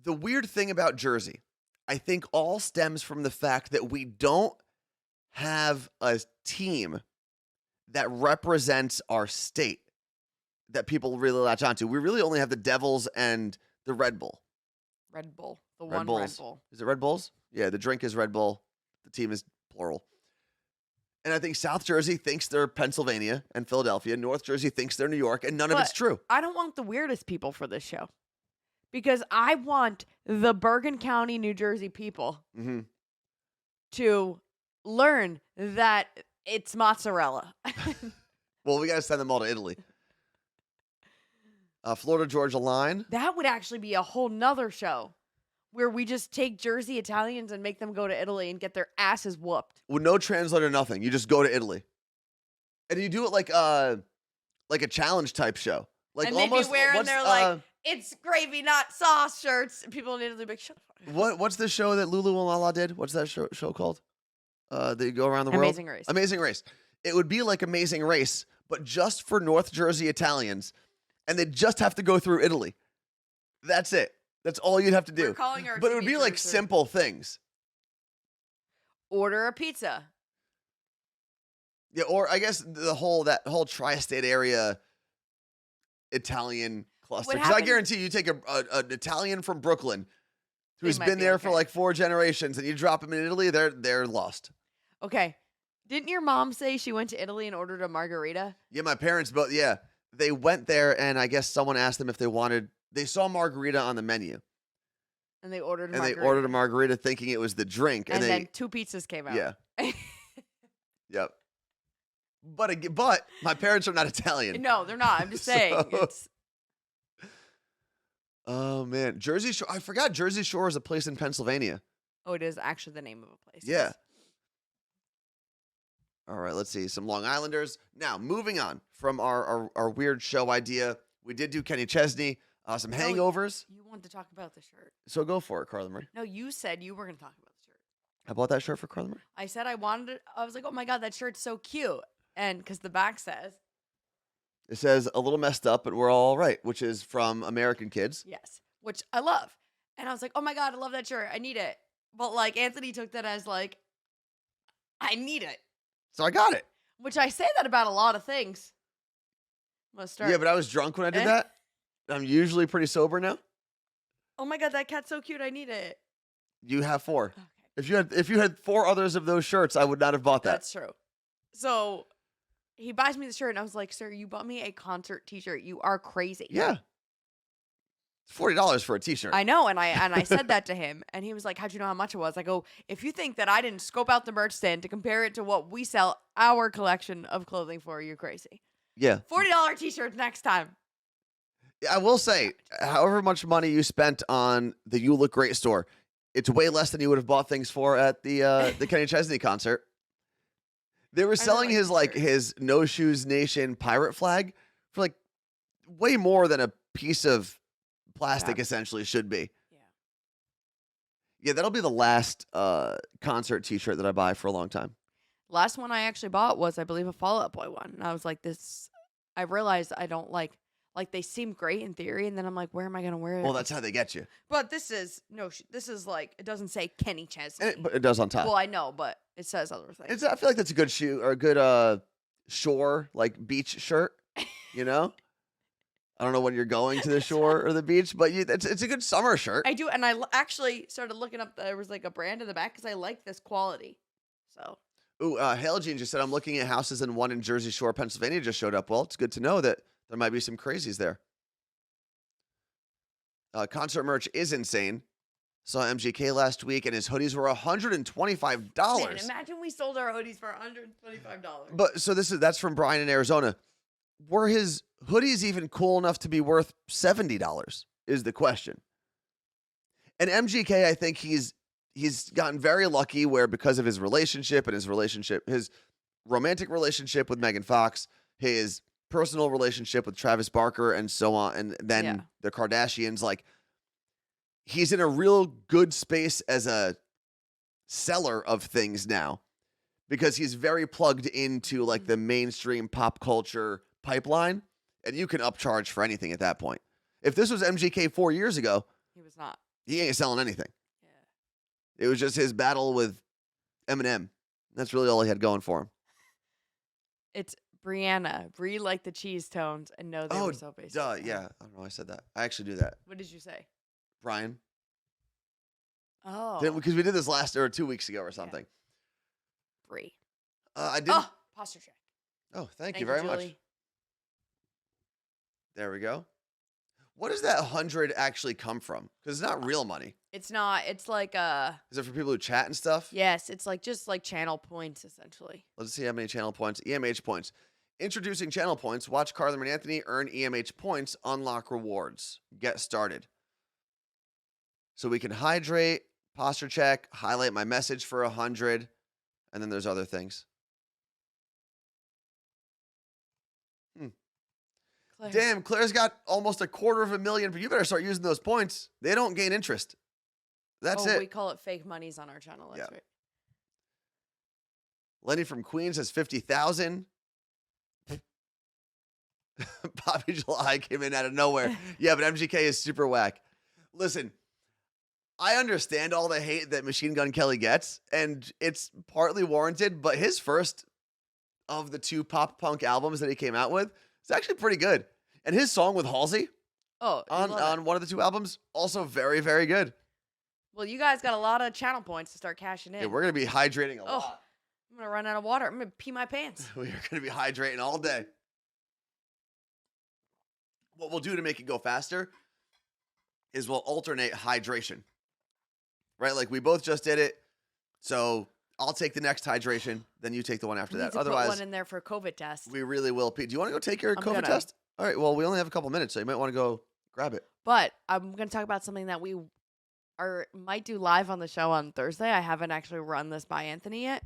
The weird thing about Jersey, I think all stems from the fact that we don't have a team that represents our state that people really latch onto. We really only have the Devils and the Red Bull. Red Bull. The Red one Bulls. Red Bull. Is it Red Bulls? Yeah, the drink is Red Bull. The team is plural. And I think South Jersey thinks they're Pennsylvania and Philadelphia. North Jersey thinks they're New York, and none of it's true. I don't want the weirdest people for this show. Because I want the Bergen County, New Jersey people to learn that it's mozzarella. Well, we got to send them all to Italy. Florida, Georgia line. That would actually be a whole nother show where we just take Jersey Italians and make them go to Italy and get their asses whooped. With no translator, nothing. You just go to Italy. And you do it like a challenge type show. Like and they'd be wearing their like, it's gravy, not sauce shirts. And people in Italy be like, shut the fuck up. What's the show that Lulu and Lala did? What's that show called? They go around the world? Amazing Race. Amazing Race. It would be like Amazing Race, but just for North Jersey Italians. And they just have to go through Italy. That's it. That's all you'd have to do. We're calling our But it would TV be like producer. simple things. Order a pizza. Yeah, or I guess that whole tri-state area Italian cluster. Because I happened- guarantee you take an Italian from Brooklyn who's might been be there for okay. like 4 generations, and you drop them in Italy, they're lost. Okay. Didn't your mom say she went to Italy and ordered a margarita? Yeah, my parents both. Yeah, they went there, and I guess someone asked them if they saw margarita on the menu, And they ordered a and margarita. they ordered a margarita thinking it was the drink, And and then 2 pizzas came out. yeah, yep. But my parents are not Italian. No, they're not. I'm just saying. So- It's Oh man, Jersey Shore. I forgot Jersey Shore is a place in Pennsylvania. it is actually the name of a place. Yeah. All right, let's see. Some Long Islanders. Now, moving on from our weird show idea. We did do Kenny Chesney, some hangovers. You wanted to talk about the shirt. So go for it, Carla Marie. No, you said you were going to talk about the shirt. I bought that shirt for Carla Marie. I said I wanted it. I was like, oh my God, that shirt's so cute. And because the back says, It says a little messed up, but we're all right, which is from American Kids. yes, which I love. And I was like, oh my God, I love that shirt. I need it. But like Anthony took that as like, I need it. So I got it. Which I say that about a lot of things. I'm gonna start. Yeah, but I was drunk when I did that. I'm usually pretty sober now. Oh my god, that cat's so cute. I need it. You have 4. Okay, If you had 4 others of those shirts, I would not have bought that. that's true. So he buys me the shirt, and I was like, "Sir, you bought me a concert T-shirt. You are crazy." Yeah. It's $40 for a t-shirt. I know, and I said that to him, and he was like, "How'd you know how much it was?" I go, "If you think that I didn't scope out the merch stand to compare it to what we sell our collection of clothing for, you're crazy." Yeah. $40 T-shirts next time. I will say, however much money you spent on the You Look Great store, it's way less than you would have bought things for at the Kenny Chesney concert. They were selling like his the like shirt. his No Shoes Nation pirate flag for like way more than a piece of plastic Yeah. essentially should be. Yeah. Yeah, that'll be the last concert t-shirt that I buy for a long time. Last one I actually bought was, I believe, a Fall Out Boy one, and I was like, "This." I realized I don't like they seem great in theory, and then I'm like, "Where am I gonna wear it?" Well, that's how they get you. But this is this is like, it doesn't say Kenny Chesney. But it does on top. Well, I know, but it says other things. I feel like that's a good shoe or a good shore, like beach shirt, you know? I don't know when you're going to the shore or the beach, but it's a good summer shirt. I do, and actually started looking up. There was like a brand in the back because I like this quality. So Ooh, Hail Jean just said, I'm looking at houses and one in Jersey Shore, Pennsylvania just showed up. Well, it's good to know that there might be some crazies there. Concert merch is insane. Saw MGK last week, and his hoodies were $125. man, imagine we sold our hoodies for $125. But so that's from Brian in Arizona. Were his hoodies even cool enough to be worth $70? Is the question. And MGK, I think he's gotten very lucky where because of his relationship and his romantic relationship with Megan Fox, his personal relationship with Travis Barker, and so on, and then the Kardashians, like he's in a real good space as a seller of things now because he's very plugged into like the mainstream pop culture pipeline, and you can upcharge for anything at that point. If this was MGK 4 years ago, He was not. he ain't selling anything. Yeah. It was just his battle with Eminem. That's really all he had going for him. It's Brianna. Brie like the cheese tones, and no, they were so basic. Duh, yeah. I don't know why I said that. I actually do that. What did you say? Brian. Oh, Because we did this last or 2 weeks ago or something. Brie. I did. Oh, posture check. Oh, thank you very much. Julie. There we go. What does that 100 actually come from? Because it's not real money. It's not. It's like Is it for people who chat and stuff? yes. It's like just like channel points essentially. Let's see how many channel points. EMH points. Introducing channel points. Watch Carlin and Anthony earn EMH points. Unlock rewards. Get started. So we can hydrate, posture check, highlight my message for 100, and then there's other things. Claire. Damn, Claire's got almost $250,000, but you better start using those points. They don't gain interest. That's oh, it. we call it fake monies on our channel. That's Yeah. right. Lenny from Queens has 50,000. Bobby July came in out of nowhere. Yeah, but MGK is super whack. Listen, I understand all the hate that Machine Gun Kelly gets, and it's partly warranted, but his first of the 2 pop punk albums that he came out with is actually pretty good. And his song with Halsey Oh, you love it. on one of the 2 albums, also very, very good. Well, you guys got a lot of channel points to start cashing in. Yeah, we're going to be hydrating a Oh, lot. I'm gonna run out of water. I'm gonna pee my pants. We are going to be hydrating all day. What we'll do to make it go faster is we'll alternate hydration. Right? Like we both just did it. So I'll take the next hydration, then you take the one after We need that. to Otherwise, put one in there for a COVID test. we really will pee. Do you want to go take your I'm COVID gonna. test? All right. Well, we only have a couple minutes, so you might want to go grab it. But I'm gonna talk about something that we might do live on the show on Thursday. I haven't actually run this by Anthony yet,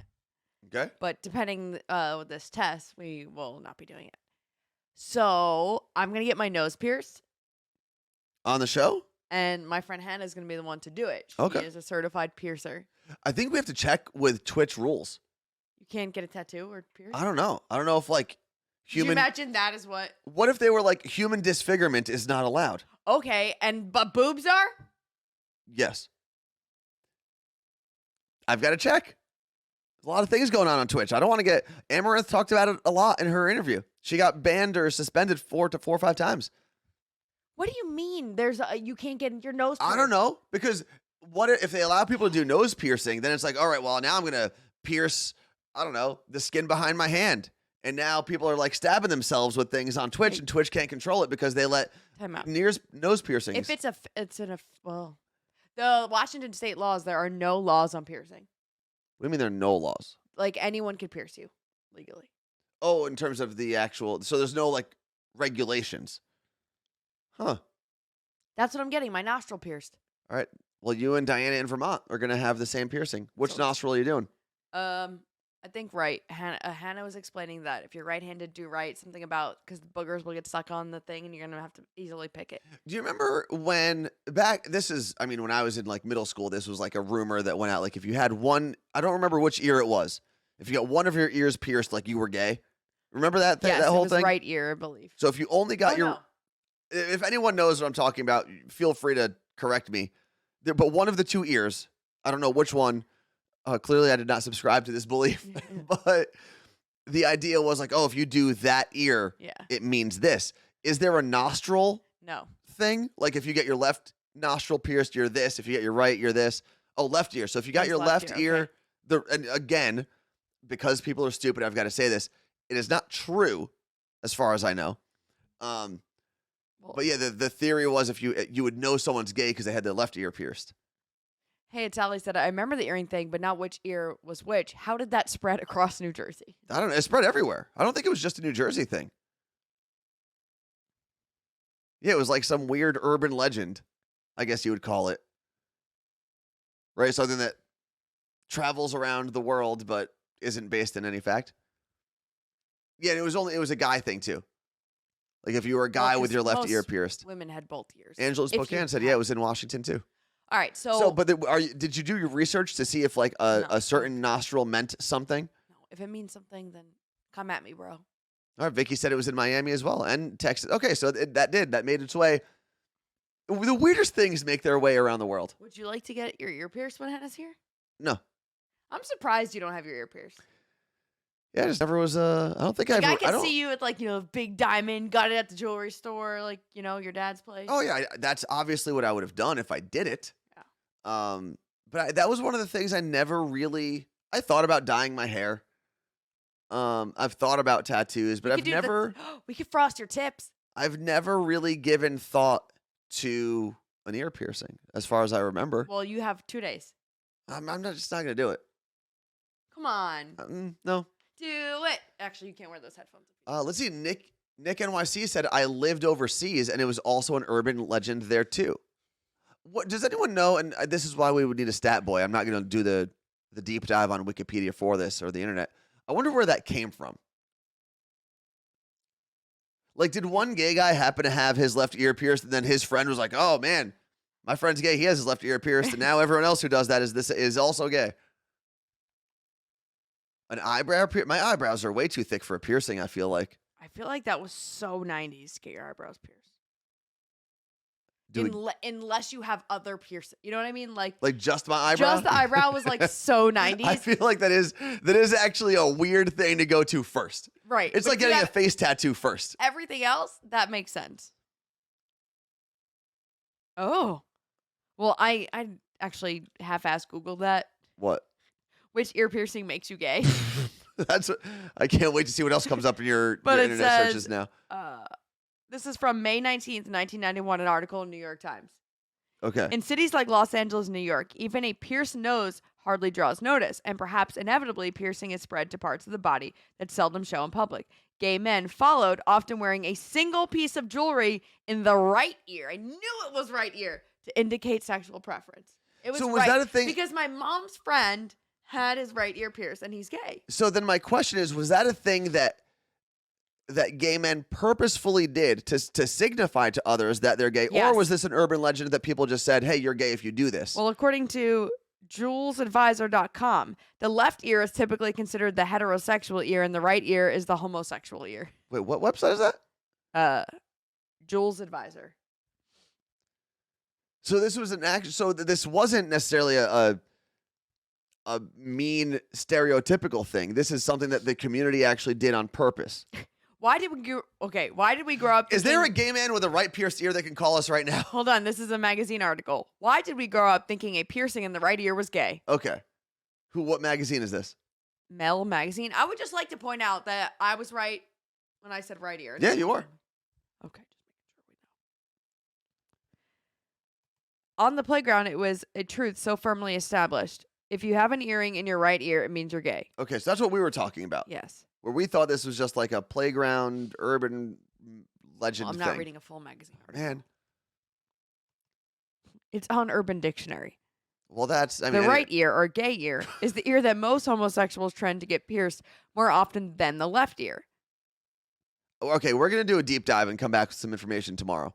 Okay? but depending with this test, we will not be doing it. So I'm gonna get my nose pierced, On the show? and my friend Hannah is gonna be the one to do it. She Okay. is a certified piercer. I think we have to check with Twitch rules. You can't get a tattoo or pierce. I don't know. I don't know if like Could you human. imagine that is what? What if they were like human disfigurement is not allowed? Okay, but boobs are. Yes. I've got to check. There's a lot of things going on Twitch. I don't want to get. Amaranth talked about it a lot in her interview. She got banned or suspended 4 or 5 times. What do you mean? You can't get your nose pierced? I don't know, because what if they allow people to do nose piercing? Then it's like, all right, well, now I'm gonna pierce, I don't know, the skin behind my hand, and now people are like stabbing themselves with things on Twitch, and Twitch can't control it because they let Time out. nose piercings. If the Washington state laws, there are no laws on piercing. What do you mean there are no laws? Like anyone could pierce you legally. Oh, in terms of the actual, so there's no like regulations. Huh. That's what I'm getting. My nostril pierced. All right. Well, you and Diana in Vermont are gonna have the same piercing. Which So- nostril are you doing? I think right. Hannah was explaining that if you're right-handed, do right. Something about because the boogers will get stuck on the thing, and you're gonna have to easily pick it. Do you remember when when I was in like middle school, this was like a rumor that went out. Like if you had one, I don't remember which ear it was. If you got one of your ears pierced, like you were gay. Remember that thing? Yes, that whole it was thing? right ear, I believe. So if you only got Oh, no. if anyone knows what I'm talking about, feel free to correct me. But one of the two ears, I don't know which one. Clearly, I did not subscribe to this belief, but the idea was like, oh, if you do that ear, Yeah. it means this. Is there a nostril No. thing? Like if you get your left nostril pierced, you're this. If you get your right, you're this. Oh, left ear. So if you got Just your left left ear, ear, and again, because people are stupid, I've got to say this. It is not true, as far as I know. Well, But yeah, the theory was if you would know someone's gay because they had their left ear pierced. hey, it's Sally said, I remember the earring thing, but not which ear was which. How did that spread across New Jersey? I don't know. It spread everywhere. I don't think it was just a New Jersey thing. Yeah, it was like some weird urban legend, I guess you would call it. Right? Something that travels around the world but isn't based in any fact. Yeah, and it was a guy thing too. Like if you were a guy with 'cause your left most ear pierced. Women had both ears. Angela If you Spokane said, had- yeah, it was in Washington too. All right, But did you do your research to see if like No. a certain nostril meant something? No, if it means something, then come at me, bro. All right, Vicky said it was in Miami as well, and Texas. Okay, so that made its way. The weirdest things make their way around the world. Would you like to get your ear pierced when Hannah's here? No, I'm surprised you don't have your ear pierced. yeah, I just never was. I don't think Like, I I ever. can don't. see you with like big diamond, got it at the jewelry store, like your dad's place. Oh yeah, that's obviously what I would have done if I did it. But that was one of the things I never really. I thought about dyeing my hair. I've thought about tattoos, but We could frost your tips. I've never really given thought to an ear piercing, as far as I remember. Well, you have 2 days. I'm just not gonna do it. Come on, No. do it. Actually, you can't wear those headphones. Let's see. Nick NYC said I lived overseas, and it was also an urban legend there too. What does anyone know? And this is why we would need a stat boy. I'm not going to do the deep dive on Wikipedia for this or the internet. I wonder where that came from. Like, did one gay guy happen to have his left ear pierced, and then his friend was like, "Oh man, my friend's gay. He has his left ear pierced, and now everyone else who does that is also gay." An eyebrow my eyebrows are way too thick for a piercing, I feel like. I feel like that was so 90s to get your eyebrows pierced. Do we- Unless you have other piercing. You know what I mean? Like just my eyebrow? just the eyebrow was like so 90s. I feel like that is actually a weird thing to go to first. Right. It's but like you getting a have face tattoo first. everything else, that makes sense. Oh. Well, I actually half-ass Googled that. What? Which ear piercing makes you gay? That's what I can't wait to see what else comes up in your But it internet says, searches now. This is from May 19th, 1991, an article in New York Times. Okay. In cities like Los Angeles and New York, even a pierced nose hardly draws notice, and perhaps inevitably piercing is spread to parts of the body that seldom show in public. Gay men followed, often wearing a single piece of jewelry in the right ear. I knew it was right ear to indicate sexual preference. It was So was right, that a thing- because my mom's friend had his right ear pierced, and he's gay. So then my question is, was that a thing that gay men purposefully did to signify to others that they're gay? Yes. Or was this an urban legend that people just said, hey, you're gay if you do this? Well, according to JulesAdvisor.com, the left ear is typically considered the heterosexual ear, and the right ear is the homosexual ear. Wait, what website is that? Jules Advisor. So this was this wasn't necessarily a mean stereotypical thing. This is something that the community actually did on purpose. Why did we grow up Is there a thinking- gay man with a right pierced ear that can call us right now? Hold on, this is a magazine article. Why did we grow up thinking a piercing in the right ear was gay? Okay. What magazine is this? Mel magazine. I would just like to point out that I was right when I said right ear. Yeah, you are. Okay, just making sure we know. On the playground, it was a truth so firmly established. If you have an earring in your right ear, it means you're gay. Okay, so that's what we were talking about. Yes. Where we thought this was just like a playground urban legend Well, I'm thing. not reading a full magazine article. Man. It's on Urban Dictionary. Well, that's The right ear, or gay ear, is the ear that most homosexuals trend to get pierced more often than the left ear. Okay, we're going to do a deep dive and come back with some information tomorrow.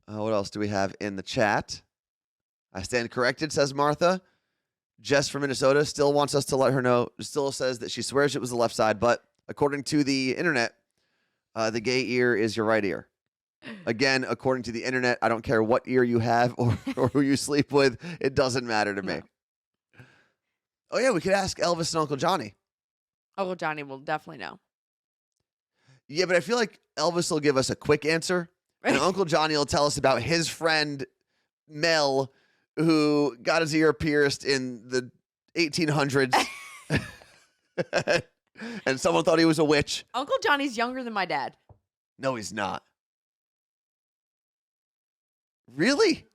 What else do we have in the chat? I stand corrected, says Martha. Jess from Minnesota still wants us to let her know, still says that she swears it was the left side, but according to the internet, the gay ear is your right ear. Again, according to the internet, I don't care what ear you have or who you sleep with. It doesn't matter to me. No. Oh, yeah, we could ask Elvis and Uncle Johnny. Uncle Johnny will definitely know. Yeah, but I feel like Elvis will give us a quick answer, and Uncle Johnny will tell us about his friend, Mel, who got his ear pierced in the 1800s. And someone thought he was a witch. Uncle Johnny's younger than my dad. No, he's not. Really?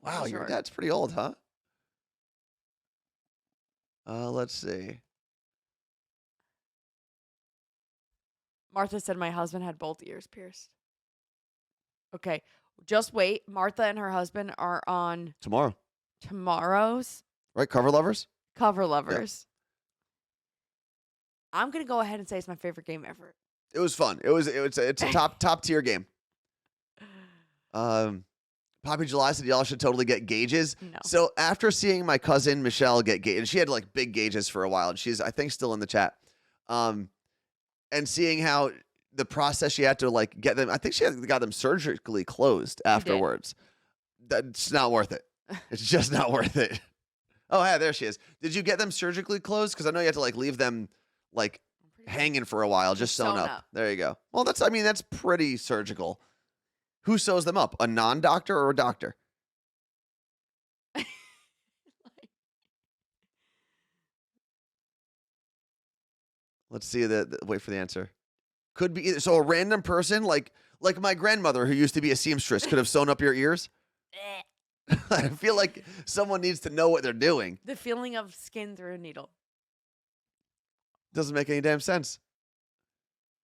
Wow, Sure. your dad's pretty old, huh? Let's see. Martha said my husband had both ears pierced. Okay, just wait. Martha and her husband are on Tomorrow. tomorrow's Right? Cover lovers? Cover Lovers. I'm going to go ahead and say it's my favorite game ever. It was fun. It's a top tier game. Poppy July said y'all should totally get gauges. No. So after seeing my cousin Michelle get gauges, and she had like big gauges for a while, and she's I think still in the chat. And seeing how the process she had to like get them, I think she got them surgically closed afterwards. That's not worth it. It's just not worth it. Oh, yeah, there she is. Did you get them surgically closed? Because I know you had to like leave them like hanging for a while, just sewn up. There you go. Well, that's pretty surgical. Who sews them up? A non-doctor or a doctor? Let's see wait for the answer. Could be either. So a random person like my grandmother who used to be a seamstress could have sewn up your ears. I feel like someone needs to know what they're doing. The feeling of skin through a needle. Doesn't make any damn sense.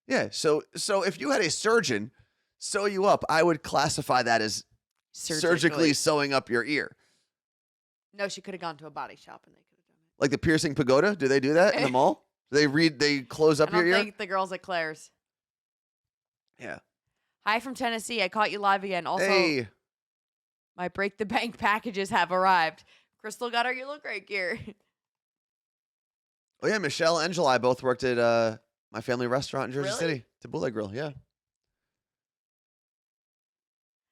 Yeah, so if you had a surgeon sew you up, I would classify that as surgically sewing up your ear. No, she could have gone to a body shop and they could have done it. Like the piercing pagoda? Do they do that in the mall? They close up I your don't ear? think the girls at Claire's. Yeah. Hi from Tennessee. I caught you live again. Also, Hey. my Break the Bank packages have arrived. Crystal got her You Look Great gear. Oh yeah, Michelle and July both worked at my family restaurant in Jersey Really? City, Tabbouleh Grill. Yeah.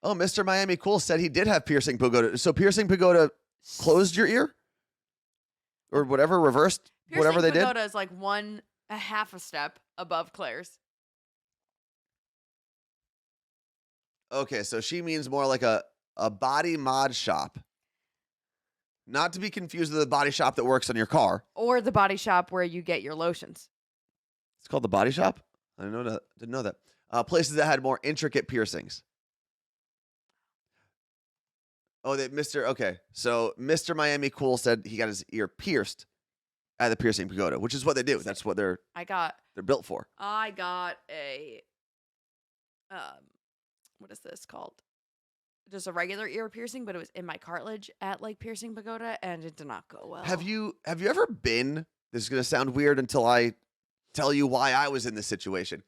Oh, Mr. Miami Cool said he did have piercing pagoda. So piercing pagoda closed your ear, or whatever, reversed whatever they Piercing did. Pagoda is like a half a step above Claire's. Okay, so she means more like a body mod shop, not to be confused with the body shop that works on your car. Or the body shop where you get your lotions. It's called the body shop. I didn't know that. Places that had more intricate piercings. Oh, okay. So Mr. Miami Cool said he got his ear pierced at the piercing pagoda, which is what they do. That's what they're built for. I got a what is this called? Just a regular ear piercing, but it was in my cartilage at like Piercing Pagoda, and it did not go well. Have you ever been? This is gonna sound weird until I tell you why I was in this situation.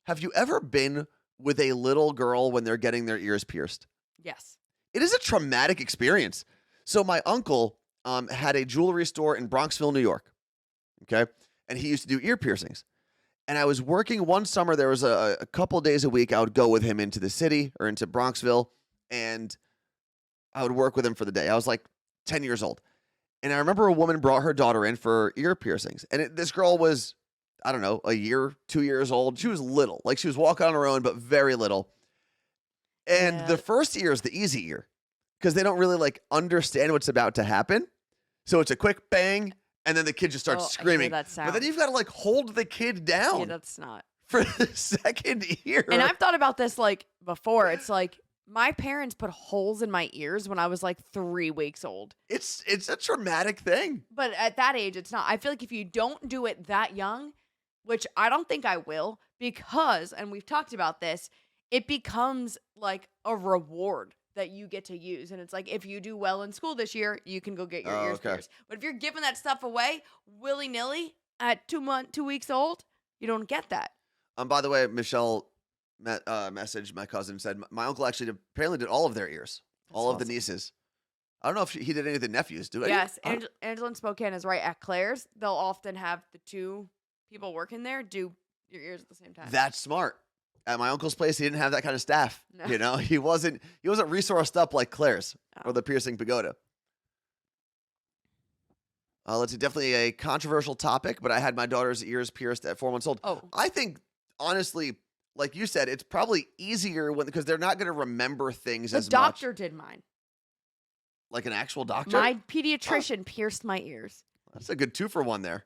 Have you ever been with a little girl when they're getting their ears pierced? Yes. It is a traumatic experience. So my uncle had a jewelry store in Bronxville, New York. Okay. And he used to do ear piercings. And I was working one summer. There was a couple days a week. I would go with him into the city or into Bronxville, and I would work with him for the day. I was like 10 years old. And I remember a woman brought her daughter in for ear piercings. And this girl was, I don't know, a year, 2 years old. She was little. Like she was walking on her own, but very little. And Yeah. the first ear is the easy ear because they don't really like understand what's about to happen. So it's a quick bang, and then the kid just starts Oh, I hear screaming. that But then sound. you've got to like hold the kid Yeah, down that's not. for the second ear. And I've thought about this like before. It's like my parents put holes in my ears when I was like 3 weeks old. It's a traumatic thing. But at that age, it's not. I feel like if you don't do it that young, which I don't think I will, because, and we've talked about this, it becomes like a reward that you get to use. And it's like, if you do well in school this year, you can go get your Oh, ears okay. pierced. But if you're giving that stuff away willy nilly at 2 weeks old, you don't get that. By the way, Michelle messaged my cousin, said my uncle actually apparently did all of their ears, all of the awesome. nieces. I don't know if he did any of the nephews. Do Yes, I don't- Angela in Spokane is right. At Claire's, they'll often have the two people working there do your ears at the same time. That's smart. At my uncle's place, he didn't have that kind of staff. No. You know, he wasn't resourced up like Claire's Oh. or the piercing pagoda. Let's see, definitely a controversial topic, but I had my daughter's ears pierced at 4 months old. Oh, I think, honestly, like you said, it's probably easier because they're not going to remember things the as doctor much. did mine. Like an actual doctor? My pediatrician pierced my ears. That's a good 2-for-1 there.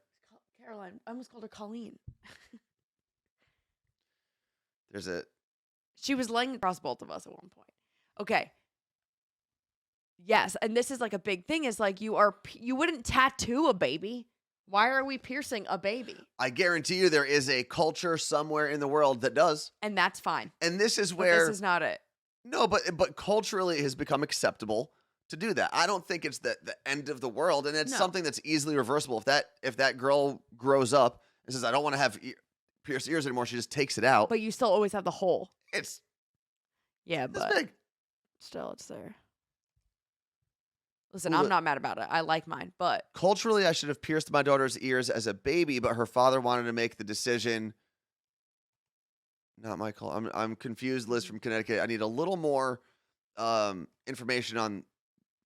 Caroline, I almost called her Colleen. There's a She was laying across both of us at one point. Okay. Yes, and this is like a big thing. Is like you wouldn't tattoo a baby. Why are we piercing a baby? I guarantee you there is a culture somewhere in the world that does. And that's fine. And this is But where this is not it. no, but culturally it has become acceptable to do that. I don't think it's the end of the world, and it's No. something that's easily reversible. If that girl grows up and says, "I don't want to have pierced ears anymore," she just takes it out. But you still always have the hole. It's Yeah, this but big. still it's there. Listen, Well, I'm not mad about it. I like mine, but Culturally, I should have pierced my daughter's ears as a baby, but her father wanted to make the decision. Not my call. I'm confused. Liz from Connecticut. I need a little more information on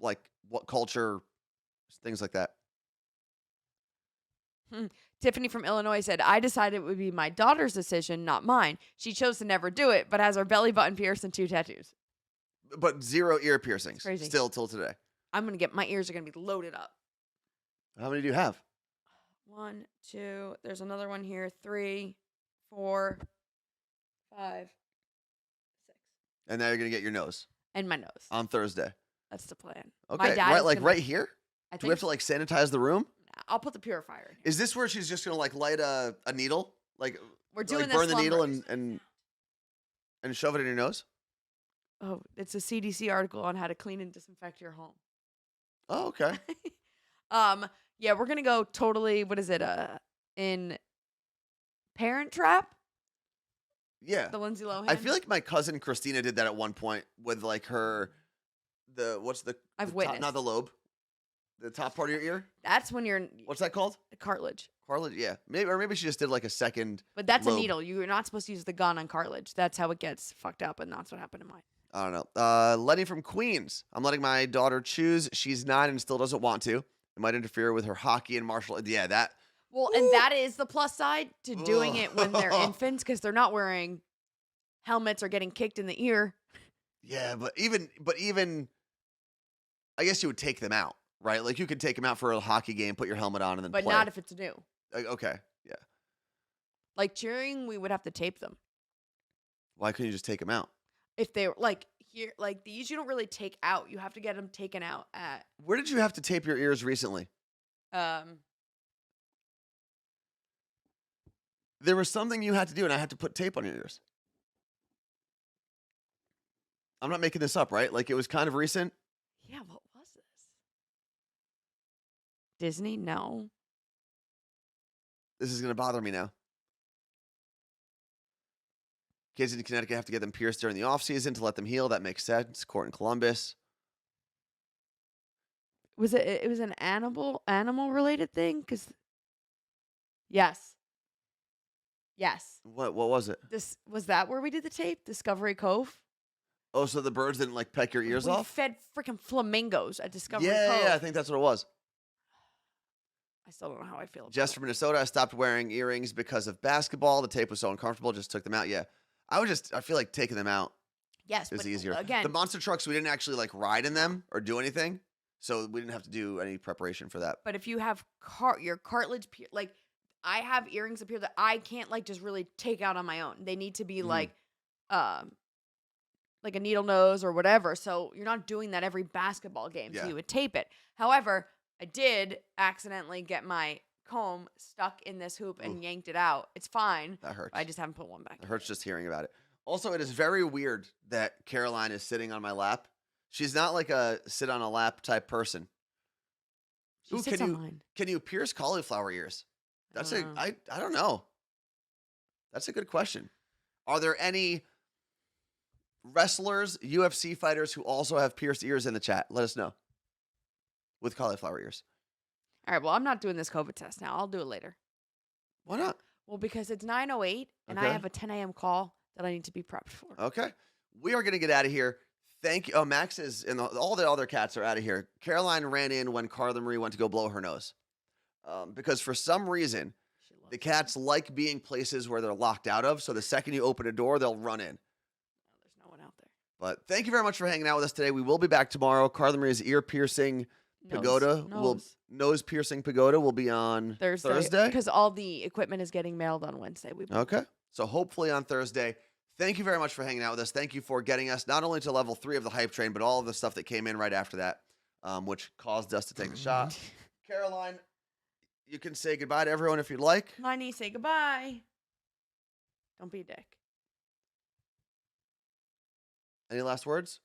like what culture, things like that. Tiffany from Illinois said, I decided it would be my daughter's decision, not mine. She chose to never do it, but has her belly button pierced and 2 tattoos. But 0 ear piercings crazy. still till today. I'm going to get, my ears are going to be loaded up. How many do you have? 1, 2, there's another one here. 3, 4, 5, 6. And now you're gonna get your nose And my nose. on Thursday. That's the plan. Okay, My dad right, is like gonna- right here. I Do we have to like sanitize the room? I'll put the purifier in here. Is this where she's just gonna like light a needle, like We're doing like this burn the needle slumber. and shove it in your nose? Oh, it's a CDC article on how to clean and disinfect your home. Oh, okay. Yeah, we're gonna go totally. What is it? In Parent Trap, Yeah. the Lindsay Lohan. I feel like my cousin Christina did that at one point with like what's the I've top, witnessed. not the lobe, the top part of your ear. That's when you're What's that called? cartilage. Cartilage. Yeah, maybe she just did like a second. But that's Lobe. a needle. You're not supposed to use the gun on cartilage. That's how it gets fucked up, and that's what happened to mine. I don't know. Letty from Queens. I'm letting my daughter choose. She's 9 and still doesn't want to. It might interfere with her hockey and martial. Yeah, that. Well, and that is the plus side to doing it when they're infants, because they're not wearing helmets or getting kicked in the ear. Yeah, but even, I guess you would take them out, right? Like you could take them out for a hockey game, put your helmet on, and then But play. not if it's new. Okay, yeah. Like cheering, we would have to tape them. Why couldn't you just take them out? If they were like here, like these, you don't really take out. You have to get them taken out at Where did you have to tape your ears recently? There was something you had to do, and I had to put tape on your ears. I'm not making this up, right? Like it was kind of recent. Yeah, what was this? Disney? No. This is going to bother me now. Kids in Connecticut have to get them pierced during the off season to let them heal. That makes sense. Court in Columbus. Was it? It was an animal related thing. Because yes. What was it? This was that where we did the tape, Discovery Cove. Oh, so the birds didn't like peck your ears we off? fed freaking flamingos at Discovery Yeah, Cove. yeah, I think that's what it was. I still don't know how I feel about Jess it. from Minnesota, I stopped wearing earrings because of basketball. The tape was so uncomfortable, just took them out. Yeah. I feel like taking them out Yes, is but easier. again, The monster trucks, we didn't actually like ride in them or do anything. So we didn't have to do any preparation for that. but if you have your cartilage, like I have earrings up here that I can't like just really take out on my own. They need to be Mhm. like a needle nose or whatever. So you're not doing that every basketball game. So Yeah. you would tape it. However, I did accidentally get my comb stuck in this hoop and Ooh. yanked it out. It's fine. That hurts. I just haven't put one back. It hurts just hearing about it. Also, it is very weird that Caroline is sitting on my lap. She's not like a sit on a lap type person. She Ooh, sits on mine. can you pierce cauliflower ears? don't know. I don't know. That's a good question. Are there any wrestlers, UFC fighters who also have pierced ears in the chat? Let us know. With cauliflower ears. All right. Well, I'm not doing this COVID test now. I'll do it later. Why not? Well, because it's 9:08 and I Okay. have a 10 a.m. call that I need to be prepped for. Okay. We are going to get out of here. Thank you. Oh, Max is, and all the other cats are out of here. Caroline ran in when Carla Marie went to go blow her nose. Because for some reason, She loves the it. cats like being places where they're locked out of. So the second you open a door, they'll run in. Oh, there's no one out there. But thank you very much for hanging out with us today. We will be back tomorrow. Carla Marie's ear piercing pagoda nose piercing pagoda will be on Thursday. because all the equipment is getting mailed on Wednesday. Okay. So hopefully on Thursday. Thank you very much for hanging out with us. Thank you for getting us not only to level 3 of the hype train, but all of the stuff that came in right after that, which caused us to take the shot. Caroline, you can say goodbye to everyone if you'd like. Honey, say goodbye. Don't be a dick. Any last words?